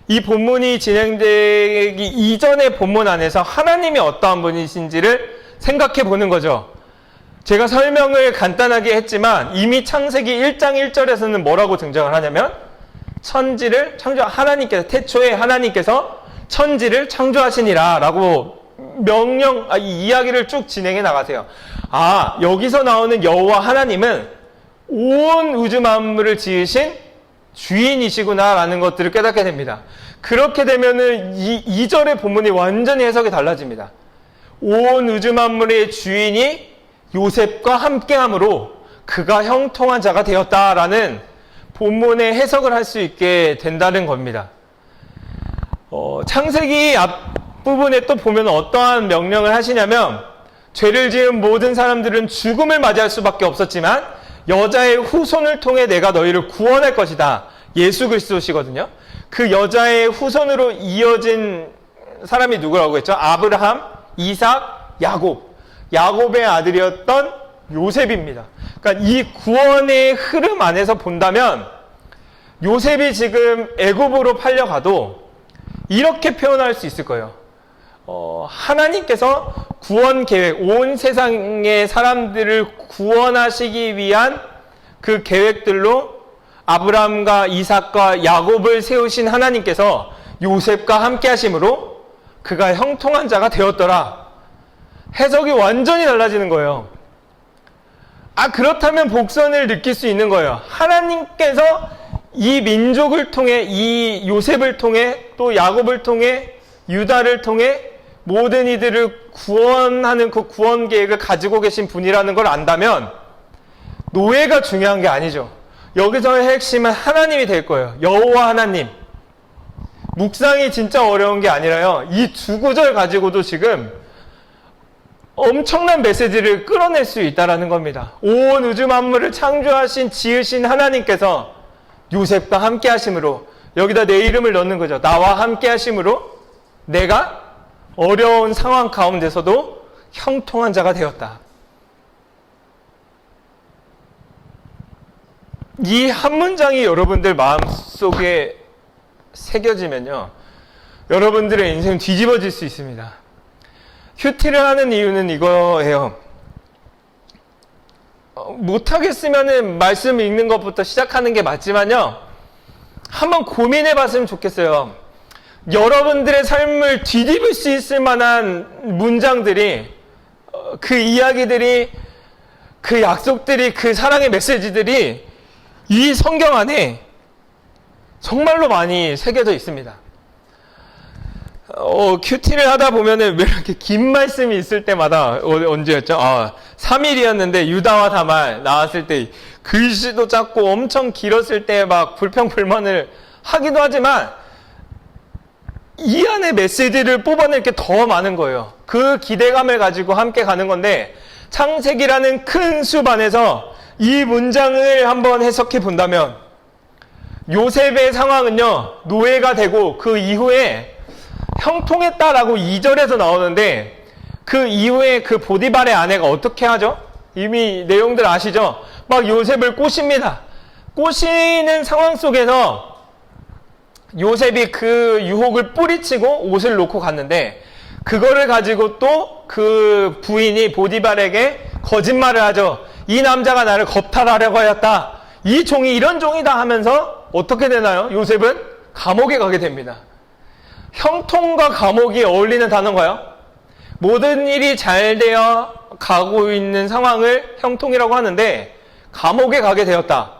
이 본문이 진행되기 이전의 본문 안에서 하나님이 어떠한 분이신지를 생각해 보는 거죠. 제가 설명을 간단하게 했지만 이미 창세기 1장 1절에서는 뭐라고 등장을 하냐면 천지를 하나님께서 태초에 하나님께서 천지를 창조하시니라 라고 이 이야기를 쭉 진행해 나가세요. 여기서 나오는 여호와 하나님은 온 우주 만물을 지으신 주인이시구나 라는 것들을 깨닫게 됩니다. 그렇게 되면은 2절의 본문이 완전히 해석이 달라집니다. 온 우주 만물의 주인이 요셉과 함께함으로 그가 형통한 자가 되었다라는 본문의 해석을 할 수 있게 된다는 겁니다. 창세기 앞부분에 또 보면 어떠한 명령을 하시냐면 죄를 지은 모든 사람들은 죽음을 맞이할 수밖에 없었지만 여자의 후손을 통해 내가 너희를 구원할 것이다. 예수 그리스도시거든요. 그 여자의 후손으로 이어진 사람이 누구라고 했죠? 아브라함, 이삭, 야곱. 야곱의 아들이었던 요셉입니다. 그러니까 이 구원의 흐름 안에서 본다면 요셉이 지금 애굽으로 팔려가도 이렇게 표현할 수 있을 거예요. 하나님께서 구원 계획, 온 세상의 사람들을 구원하시기 위한 그 계획들로 아브라함과 이삭과 야곱을 세우신 하나님께서 요셉과 함께 하심으로 그가 형통한 자가 되었더라. 해석이 완전히 달라지는 거예요. 그렇다면 복선을 느낄 수 있는 거예요. 하나님께서 이 민족을 통해, 이 요셉을 통해, 또 야곱을 통해, 유다를 통해 모든 이들을 구원하는 그 구원 계획을 가지고 계신 분이라는 걸 안다면 노예가 중요한 게 아니죠. 여기서의 핵심은 하나님이 될 거예요. 여호와 하나님. 묵상이 진짜 어려운 게 아니라요. 이 두 구절 가지고도 지금 엄청난 메시지를 끌어낼 수 있다는 겁니다. 온 우주 만물을 창조하신 지으신 하나님께서 요셉과 함께 하심으로, 여기다 내 이름을 넣는 거죠. 나와 함께 하심으로 내가 어려운 상황 가운데서도 형통한 자가 되었다. 이 한 문장이 여러분들 마음속에 새겨지면요, 여러분들의 인생 뒤집어질 수 있습니다. 큐티를 하는 이유는 이거예요. 못하겠으면은 말씀 읽는 것부터 시작하는 게 맞지만요, 한번 고민해 봤으면 좋겠어요. 여러분들의 삶을 뒤집을 수 있을 만한 문장들이, 그 이야기들이, 그 약속들이, 그 사랑의 메시지들이 이 성경 안에 정말로 많이 새겨져 있습니다. 큐티를 하다 보면은 왜 이렇게 긴 말씀이 있을 때마다, 언제였죠? 3일이었는데 유다와 다말 나왔을 때 글씨도 작고 엄청 길었을 때 막 불평불만을 하기도 하지만 이 안에 메시지를 뽑아낼 게 더 많은 거예요. 그 기대감을 가지고 함께 가는 건데, 창세기라는 큰 숲 안에서 이 문장을 한번 해석해 본다면, 요셉의 상황은요, 노예가 되고 그 이후에 형통했다라고 2절에서 나오는데, 그 이후에 그 보디발의 아내가 어떻게 하죠? 이미 내용들 아시죠? 막 요셉을 꼬십니다. 꼬시는 상황 속에서 요셉이 그 유혹을 뿌리치고 옷을 놓고 갔는데, 그거를 가지고 또 그 부인이 보디발에게 거짓말을 하죠. 이 남자가 나를 겁탈하려고 하였다. 이 종이 이런 종이다 하면서 어떻게 되나요? 요셉은 감옥에 가게 됩니다. 형통과 감옥이 어울리는 단어인가요? 모든 일이 잘 되어 가고 있는 상황을 형통이라고 하는데, 감옥에 가게 되었다.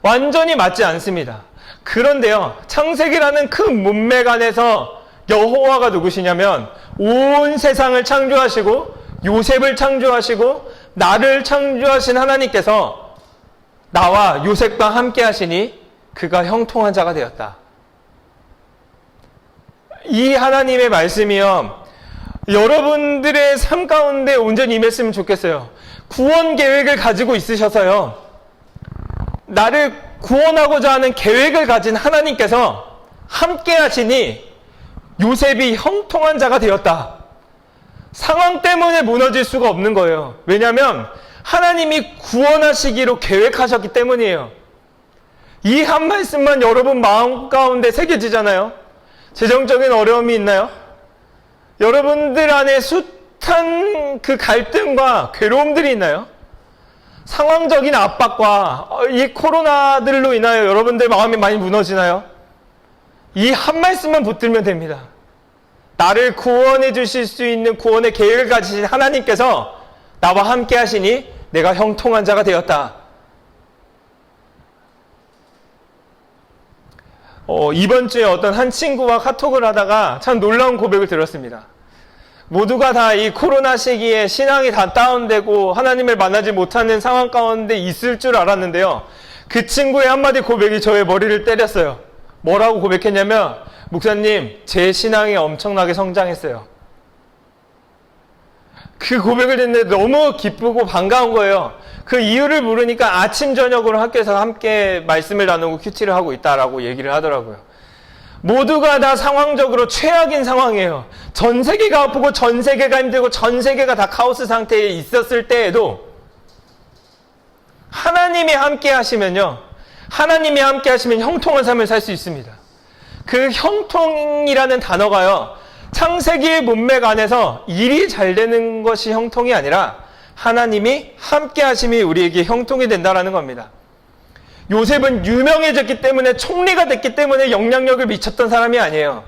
완전히 맞지 않습니다. 그런데요, 창세기라는 큰 문맥 안에서 여호와가 누구시냐면, 온 세상을 창조하시고 요셉을 창조하시고 나를 창조하신 하나님께서 나와 요셉과 함께 하시니 그가 형통한 자가 되었다. 이 하나님의 말씀이요, 여러분들의 삶 가운데 온전히 임했으면 좋겠어요. 구원 계획을 가지고 있으셔서요, 나를 구원하고자 하는 계획을 가진 하나님께서 함께 하시니 요셉이 형통한 자가 되었다. 상황 때문에 무너질 수가 없는 거예요. 왜냐하면 하나님이 구원하시기로 계획하셨기 때문이에요. 이 한 말씀만 여러분 마음 가운데 새겨지잖아요. 재정적인 어려움이 있나요? 여러분들 안에 숱한 그 갈등과 괴로움들이 있나요? 상황적인 압박과 이 코로나들로 인하여 여러분들 마음이 많이 무너지나요? 이 한 말씀만 붙들면 됩니다. 나를 구원해 주실 수 있는 구원의 계획을 가지신 하나님께서 나와 함께 하시니 내가 형통한 자가 되었다. 이번 주에 어떤 한 친구와 카톡을 하다가 참 놀라운 고백을 들었습니다. 모두가 다 이 코로나 시기에 신앙이 다 다운되고 하나님을 만나지 못하는 상황 가운데 있을 줄 알았는데요, 그 친구의 한마디 고백이 저의 머리를 때렸어요. 뭐라고 고백했냐면, 목사님, 제 신앙이 엄청나게 성장했어요. 그 고백을 듣는데 너무 기쁘고 반가운 거예요. 그 이유를 물으니까 아침 저녁으로 학교에서 함께 말씀을 나누고 큐티를 하고 있다라고 얘기를 하더라고요. 모두가 다 상황적으로 최악인 상황이에요. 전 세계가 아프고 전 세계가 힘들고 전 세계가 다 카오스 상태에 있었을 때에도 하나님이 함께 하시면요, 하나님이 함께 하시면 형통한 삶을 살 수 있습니다. 그 형통이라는 단어가요, 창세기의 문맥 안에서 일이 잘 되는 것이 형통이 아니라 하나님이 함께 하심이 우리에게 형통이 된다라는 겁니다. 요셉은 유명해졌기 때문에, 총리가 됐기 때문에 영향력을 미쳤던 사람이 아니에요.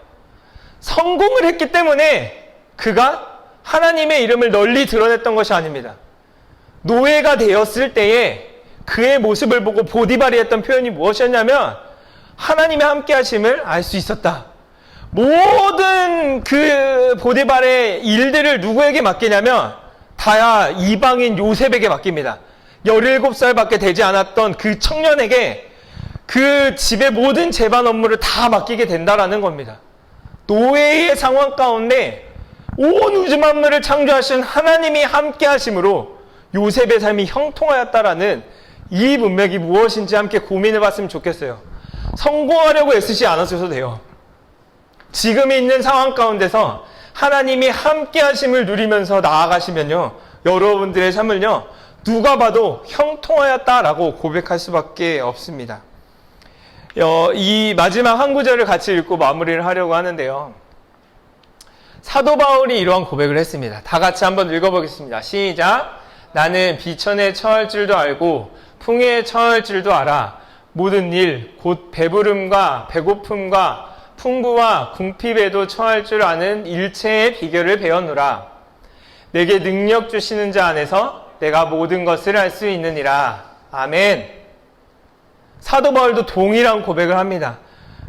성공을 했기 때문에 그가 하나님의 이름을 널리 드러냈던 것이 아닙니다. 노예가 되었을 때에 그의 모습을 보고 보디발이 했던 표현이 무엇이었냐면 하나님의 함께 하심을 알 수 있었다. 모든 그 보디발의 일들을 누구에게 맡기냐면 다야 이방인 요셉에게 맡깁니다. 17살밖에 되지 않았던 그 청년에게 그 집의 모든 재반 업무를 다 맡기게 된다라는 겁니다. 노예의 상황 가운데 온 우주 만물을 창조하신 하나님이 함께 하심으로 요셉의 삶이 형통하였다라는 이 문맥이 무엇인지 함께 고민해 봤으면 좋겠어요. 성공하려고 애쓰지 않으셔도 돼요. 지금 있는 상황 가운데서 하나님이 함께 하심을 누리면서 나아가시면요, 여러분들의 삶을요, 누가 봐도 형통하였다라고 고백할 수밖에 없습니다. 이 마지막 한 구절을 같이 읽고 마무리를 하려고 하는데요. 사도 바울이 이러한 고백을 했습니다. 다 같이 한번 읽어보겠습니다. 시작. 나는 비천에 처할 줄도 알고 풍에 처할 줄도 알아. 모든 일, 곧 배부름과 배고픔과 풍부와 궁핍에도 처할 줄 아는 일체의 비결을 배웠노라. 내게 능력 주시는 자 안에서 내가 모든 것을 할 수 있느니라. 아멘. 사도 바울도 동일한 고백을 합니다.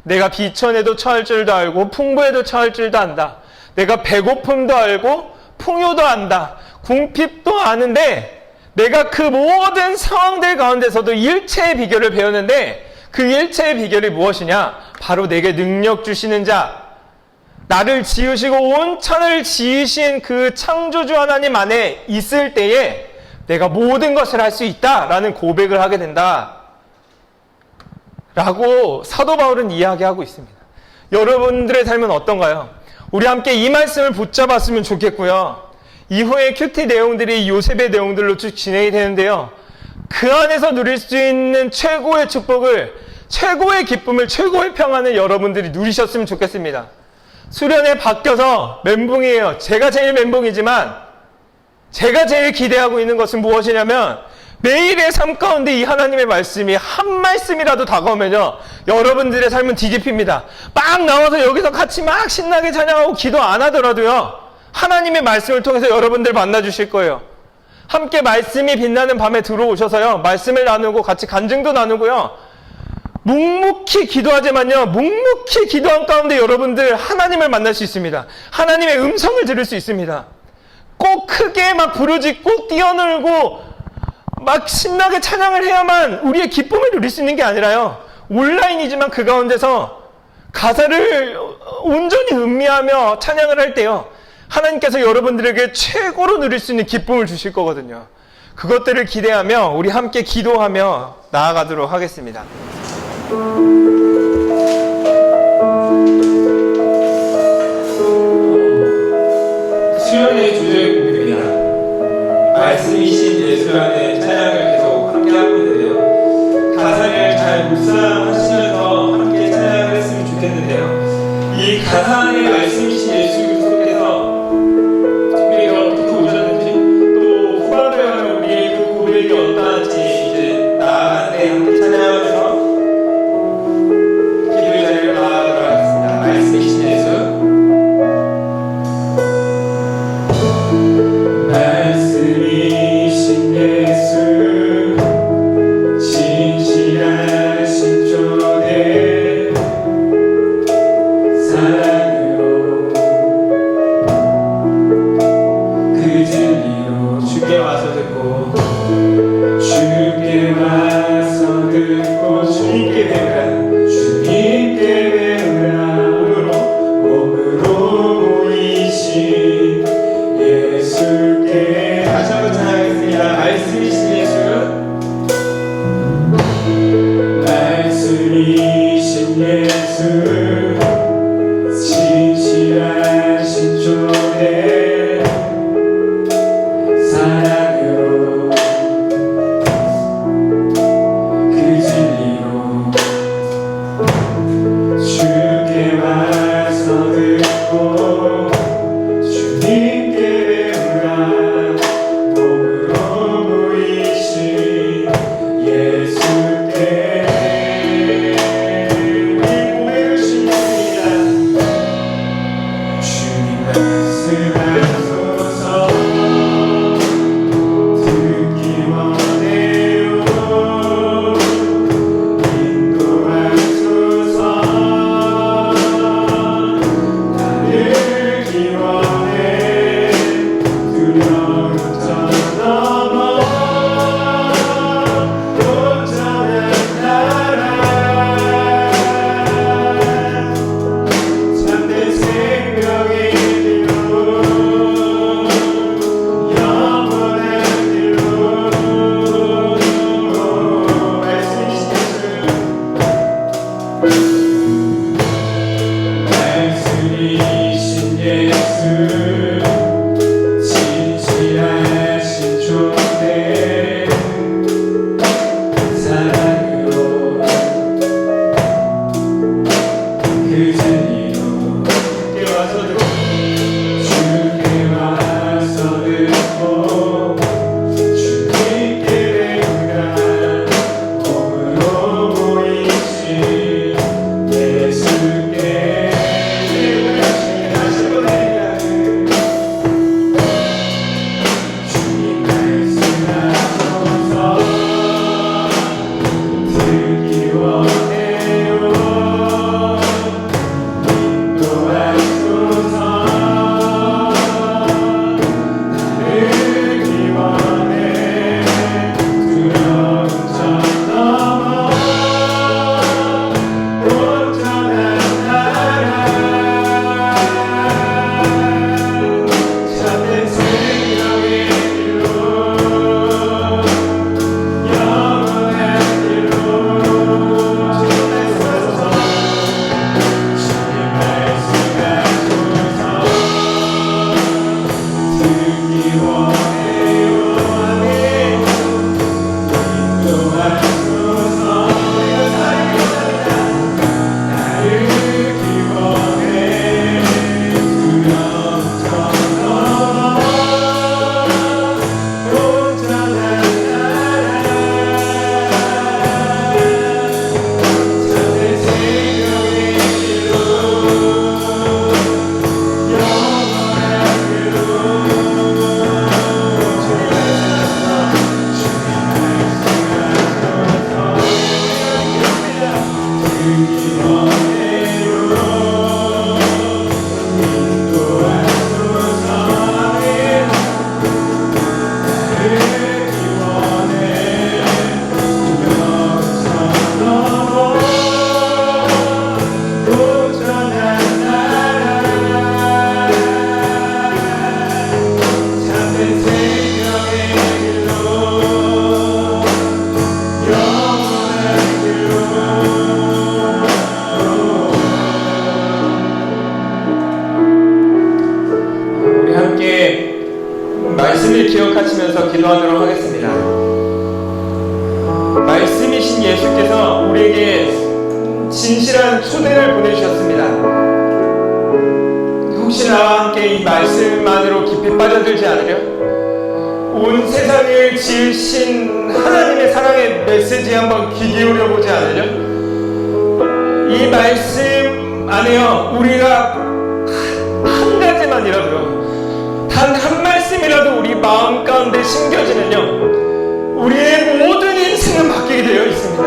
내가 비천에도 처할 줄도 알고 풍부에도 처할 줄도 안다. 내가 배고픔도 알고 풍요도 안다. 궁핍도 아는데 내가 그 모든 상황들 가운데서도 일체의 비결을 배웠는데 그 일체의 비결이 무엇이냐? 바로 내게 능력 주시는 자, 나를 지으시고 온 천을 지으신 그 창조주 하나님 안에 있을 때에 내가 모든 것을 할 수 있다라는 고백을 하게 된다 라고 사도 바울은 이야기하고 있습니다. 여러분들의 삶은 어떤가요? 우리 함께 이 말씀을 붙잡았으면 좋겠고요. 이후에 큐티 내용들이 요셉의 내용들로 쭉 진행이 되는데요. 그 안에서 누릴 수 있는 최고의 축복을, 최고의 기쁨을, 최고의 평안을 여러분들이 누리셨으면 좋겠습니다. 수련회 바뀌어서 멘붕이에요. 제가 제일 멘붕이지만 제가 제일 기대하고 있는 것은 무엇이냐면 매일의 삶 가운데 이 하나님의 말씀이 한 말씀이라도 다가오면요, 여러분들의 삶은 뒤집힙니다. 막 나와서 여기서 같이 막 신나게 찬양하고 기도 안 하더라도요, 하나님의 말씀을 통해서 여러분들 만나주실 거예요. 함께 말씀이 빛나는 밤에 들어오셔서요, 말씀을 나누고 같이 간증도 나누고요, 묵묵히 기도하지만요, 묵묵히 기도한 가운데 여러분들 하나님을 만날 수 있습니다. 하나님의 음성을 들을 수 있습니다. 꼭 크게 막 부르짖고 뛰어놀고 막 신나게 찬양을 해야만 우리의 기쁨을 누릴 수 있는 게 아니라요, 온라인이지만 그 가운데서 가사를 온전히 음미하며 찬양을 할 때요, 하나님께서 여러분들에게 최고로 누릴 수 있는 기쁨을 주실 거거든요. 그것들을 기대하며 우리 함께 기도하며 나아가도록 하겠습니다. 수련의 주제의 곡입니다. 말씀이신 예수라는 찬양을 계속 함께하고 있는데요. 가사를 잘 묵상하시면서 함께 찬양을 했으면 좋겠는데요. 이 가사 안에 말씀이신 예수 그리스도께서 우리가 어떻게 오셨는지, 또 후반부에 가면 우리의 그 고백이 어떠한지 이제 나아갈 때 함께 찬양하면서 기도의 자리를 나아가도록 하겠습니다. 말씀이신 예수. 말씀이신 예수, 진실하신 존의 사랑으로 그 진리로 주께 와서 듣고 주께 와서 듣고 주님께 배우라, 주님께 배우라. 몸으로 보이신 예수께 다시 한번 찬양하겠습니다. 말씀이신 예수, 말씀이신 예수, 진실하신 존의 사랑으로 그 진리로 주께 우리 함께 말씀을 기억하시면서 기도하도록 하겠습니다. 말씀이신 예수께서 우리에게 진실한 초대를 보내주셨습니다. 혹시 나와 함께 이 말씀만으로 깊이 빠져들지 않으려? 온 세상을 지으신 하나님의 사랑의 메시지에 한번 귀 기울여 보지 않으려? 이 말씀 안에요, 우리가 한 가지만이라도요, 단 한 말씀이라도 우리 마음 가운데 심겨지면요, 우리의 모든 인생은 바뀌게 되어 있습니다.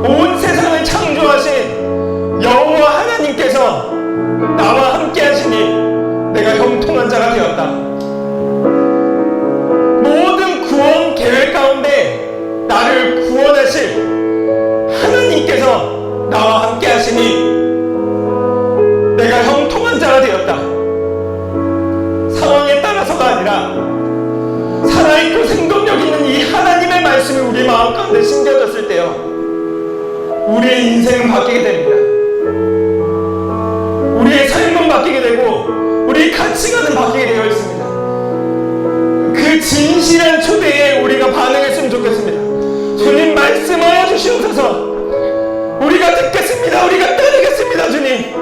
온 세상을 창조하신 여호와 하나님께서 나와 함께 하시니 내가 형통한 자가 되었다. 모든 구원 계획 가운데 나를 구원하실 하나님께서 나와 함께 하시니 내가 형통한 자가 되었다. 상황에 따라서가 아니라 살아있고 생동력 있는 이 하나님의 말씀이 우리 마음 가운데 심겨졌을 때요, 우리의 인생은 바뀌게 됩니다. 우리의 삶은 바뀌게 되고 우리의 가치관은 바뀌게 되어 있습니다. 그 진실한 초대에 우리가 반응했으면 좋겠습니다. 주님 말씀하여 주시옵소서. 우리가 듣겠습니다. 우리가 따르겠습니다. 주님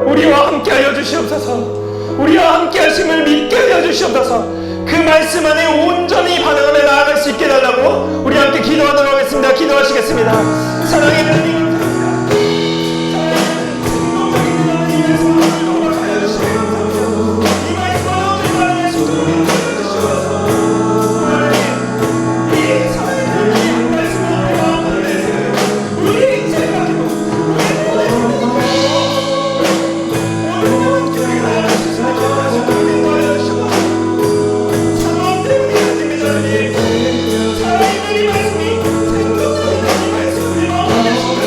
우리와 함께 하여 주시옵소서. 우리와 함께 하심을 믿게 하여 주시옵소서. 그 말씀 안에 온전히 반응하며 나아갈 수 있게 해달라고 우리 함께 기도하도록 하겠습니다. 기도하시겠습니다. 사랑의 하나님 말씀이 생동하는 이 말씀을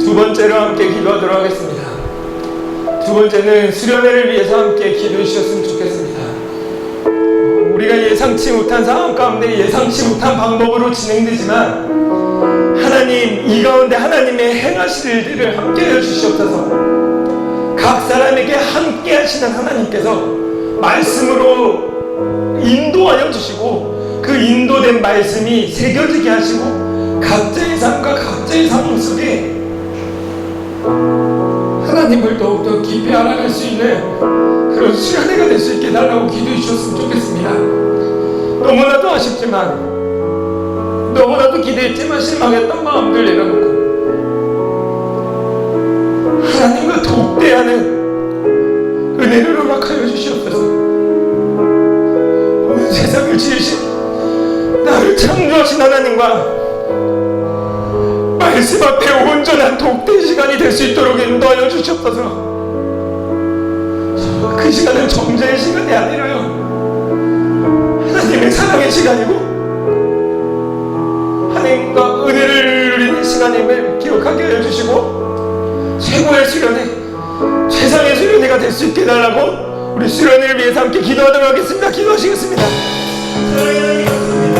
두 번째로 함께 기도하도록 하겠습니다. 두 번째는 수련회를 위해서 함께 기도해 주셨으면 좋겠습니다. 우리가 예상치 못한 상황 가운데 예상치 못한 방법으로 진행되지만 하나님, 이 가운데 하나님의 행하실 일들을 함께 해주시옵소서. 각 사람에게 함께 하시는 하나님께서 말씀으로 인도하여 주시고 그 인도된 말씀이 새겨지게 하시고 각자의 삶과 각자의 상황 속에 하나님을 더욱더 깊이 알아갈 수 있는 그런 수련회가 될 수 있게 달라고 기도해 주셨으면 좋겠습니다. 너무나도 아쉽지만 너무나도 기대했지만 실망했던 마음들 내려놓고 하나님과 독대하는 은혜를 허락하여 주시옵소서. 온 세상을 지으신 나를 창조하신 하나님과 말씀 앞에 온전한 독대 시간이 될 수 있도록 인도하여 주시옵소서. 그 시간은 정죄의 시간이 아니라요, 하나님의 사랑의 시간이고 하나님과 은혜를 누리는 시간임을 기억하게 해주시고 최고의 수련회, 최상의 수련회가 될 수 있게 해달라고 우리 수련회를 위해서 함께 기도하도록 하겠습니다. 기도하시겠습니다. 사랑의 하나님 감사합니다.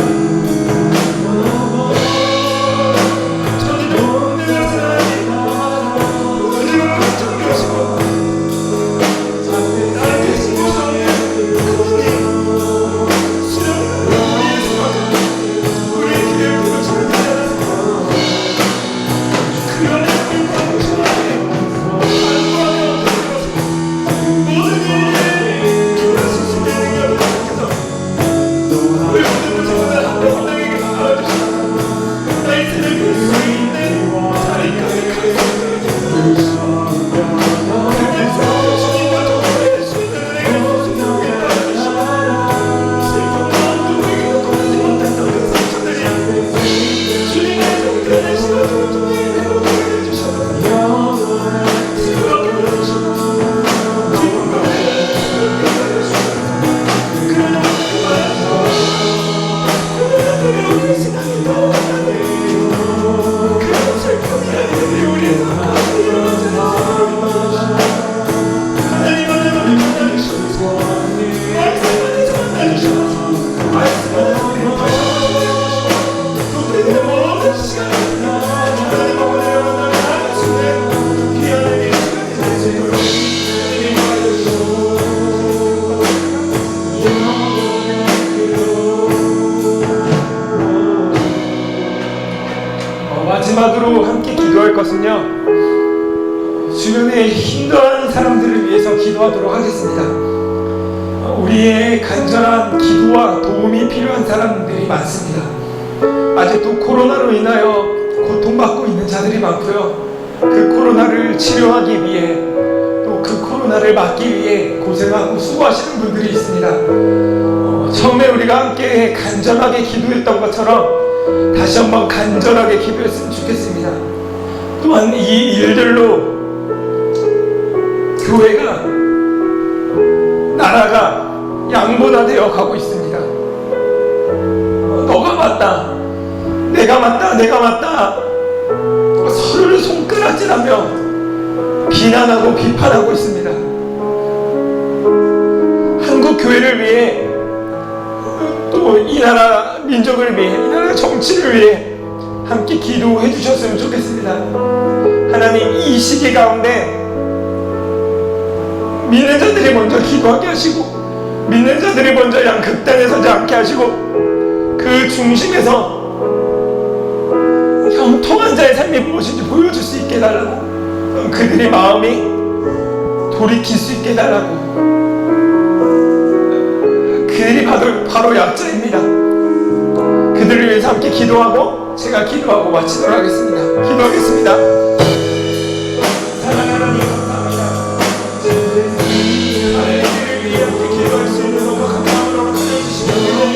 마지막으로 함께 기도할 것은요, 주변에 힘들어하는 사람들을 위해서 기도하도록 하겠습니다. 우리의 간절한 기도와 도움이 필요한 사람들이 많습니다. 아직도 코로나로 인하여 고통받고 있는 자들이 많고요, 그 코로나를 치료하기 위해 또 그 코로나를 막기 위해 고생하고 수고하시는 분들이 있습니다. 처음에 우리가 함께 간절하게 기도했던 것처럼 다시 한번 간절하게 기도했으면 좋겠습니다. 또한 이 일들로 교회가, 나라가 양분화되어 가고 있습니다. 너가 맞다, 내가 맞다, 내가 맞다, 서로를 손가락질하며 비난하고 비판하고 있습니다. 한국 교회를 위해, 또 이 나라 민족을 위해, 이 나라 정치를 위해 함께 기도해 주셨으면 좋겠습니다. 하나님, 이 시기 가운데 믿는 자들이 먼저 기도하게 하시고 믿는 자들이 먼저 양극단에 서지 않게 하시고 그 중심에서 형통한 자의 삶이 무엇인지 보여줄 수 있게 해달라고, 그들의 마음이 돌이킬 수 있게 해달라고. 그들이 바로 약자입니다. 그들을 위해서 함께 기도하고 제가 기도하고 마치도록 하겠습니다. 기도하겠습니다. 사랑하는 하나님 감사합니다. 하나님을 위해 함께 기도할 수 있는 녹록한 마음으로 가져주시며 하나님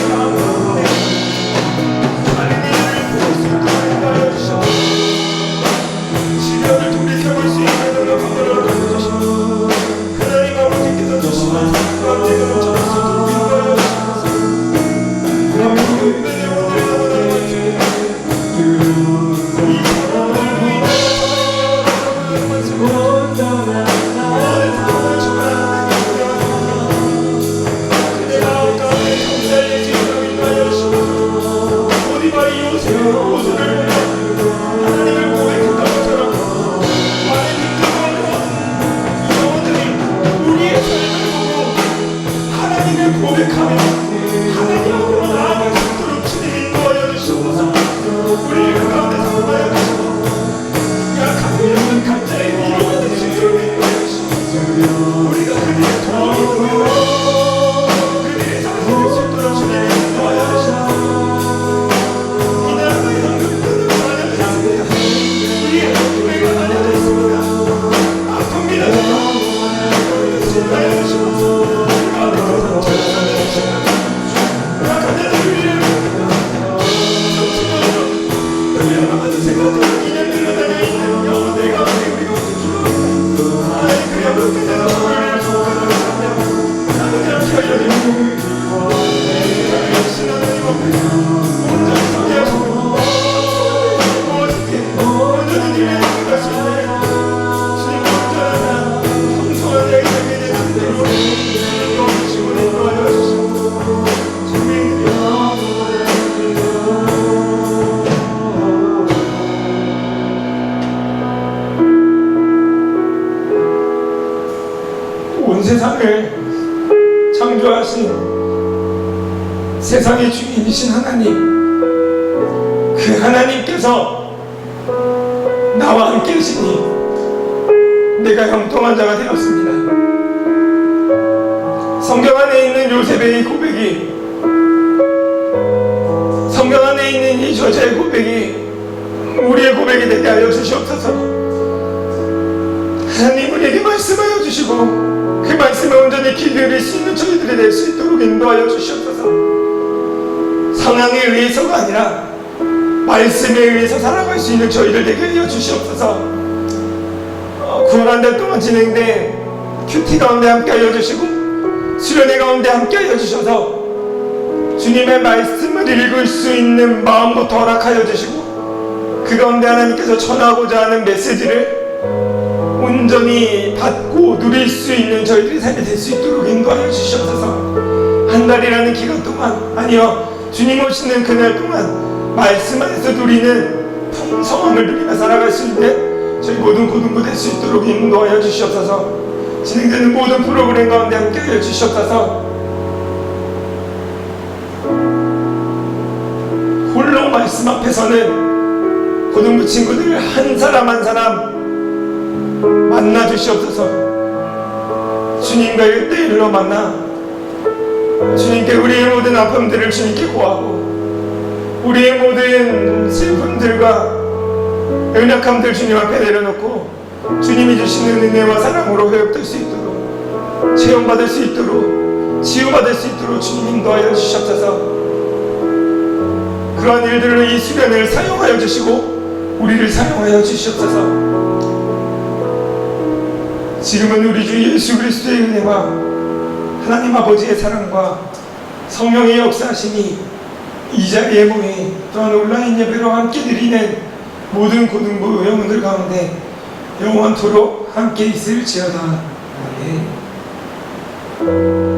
감사합니다. 하나님을 보고 수 있도록 인도하여 주시고 시련을 돌이켜볼 수 있는 녹록한 마음으로 가져주시고 하나님 아버지께서 주시는 사랑과 은혜가 전할 수 있도록 인도하여 주시옵소서. 이 요소를 하나님을 고백했던 것처럼 많은 힘들고 영혼들이 우리의 삶을 보고 하나님을 고백하며 하나님으로 나아갈 수 있도록 주님 인도하여 주시옵소서. 우리를 그 가운데서 인도하여 주시고 약한 영혼 각자의 위로가 될 수 있도록 인도하여 주시옵소서. 우리가 그들의 도움이 되어 그들의 자신이 될 수 있도록 주님 인도하여 주시옵소서. 이 나라의 헌금들은 알려져 있습니다. 우리의 교회가 알려져 있습니다. 아픕니다. 인도하여 주시옵소서. 그 가운데서 찾아서 주시옵소서. 약한 자들을 위해 여러분 생각도 기념들로 달려있는 영혼들 가운데 우리가 기도합니다. 하나님 그 영혼들 대해서 우리를 축복하며 하나님 살려주시고 하나님 하나님 온전히 성리하시고 온전히 님의 할수 있는 주님 온전한 성소한 자에게 되는 대로 인도하시고 인도하여 주시고 주님 온 세상을 창조하신 세상의 주인이신 하나님, 그 하나님께서 나와 함께 계시니 내가 형통한 자가 되었습니다. 성경 안에 있는 요셉의 이 고백이, 성경 안에 있는 이 저자의 고백이 우리의 고백이 되게 하여 주시옵소서. 하나님 우리에게 말씀하여 주시고 그 말씀에 온전히 기들일 수 있는 저희들이 될 수 있도록 인도하여 주시옵소서. 상황에 의해서가 아니라 말씀에 의해서 살아갈 수 있는 저희들 되게 하여 주시옵소서. 구원 달 동안 진행된 큐티 가운데 함께 하여 주시고 수련회 가운데 함께 하여 주셔서 주님의 말씀을 읽을 수 있는 마음부터 허락하여 주시고 그 가운데 하나님께서 전하고자 하는 메시지를 온전히 받고 누릴 수 있는 저희들의 삶이 될 수 있도록 인도하여 주시옵소서. 한 달이라는 기간 동안, 아니요, 주님 오시는 그날 동안 말씀 안에서 누리는 풍성함을 누리며 살아갈 수 있는 저희 모든 고등부 될 수 있도록 인도하여 주시옵소서. 진행되는 모든 프로그램 가운데 함께하여 주시옵소서. 홀로 말씀 앞에서는 고등부 친구들 한 사람 한 사람 만나 주시옵소서. 주님과 1대1로 만나 주님께 우리의 모든 아픔들을 주님께 고하고 우리의 모든 슬픔들과 연약함들 주님 앞에 내려놓고 주님이 주시는 은혜와 사랑으로 회복될 수 있도록 체험받을 수 있도록 치유받을 수 있도록 주님 인도하여 주시옵소서. 그러한 일들로 이 수련을 사용하여 주시고 우리를 사용하여 주시옵소서. 지금은 우리 주 예수 그리스도의 은혜와 하나님 아버지의 사랑과 성령의 역사하심이 이 자리에 모인 또한 온라인 예배로 함께 드리는 모든 고등부 영혼들 가운데 영원토록 함께 있을지어다. 아멘.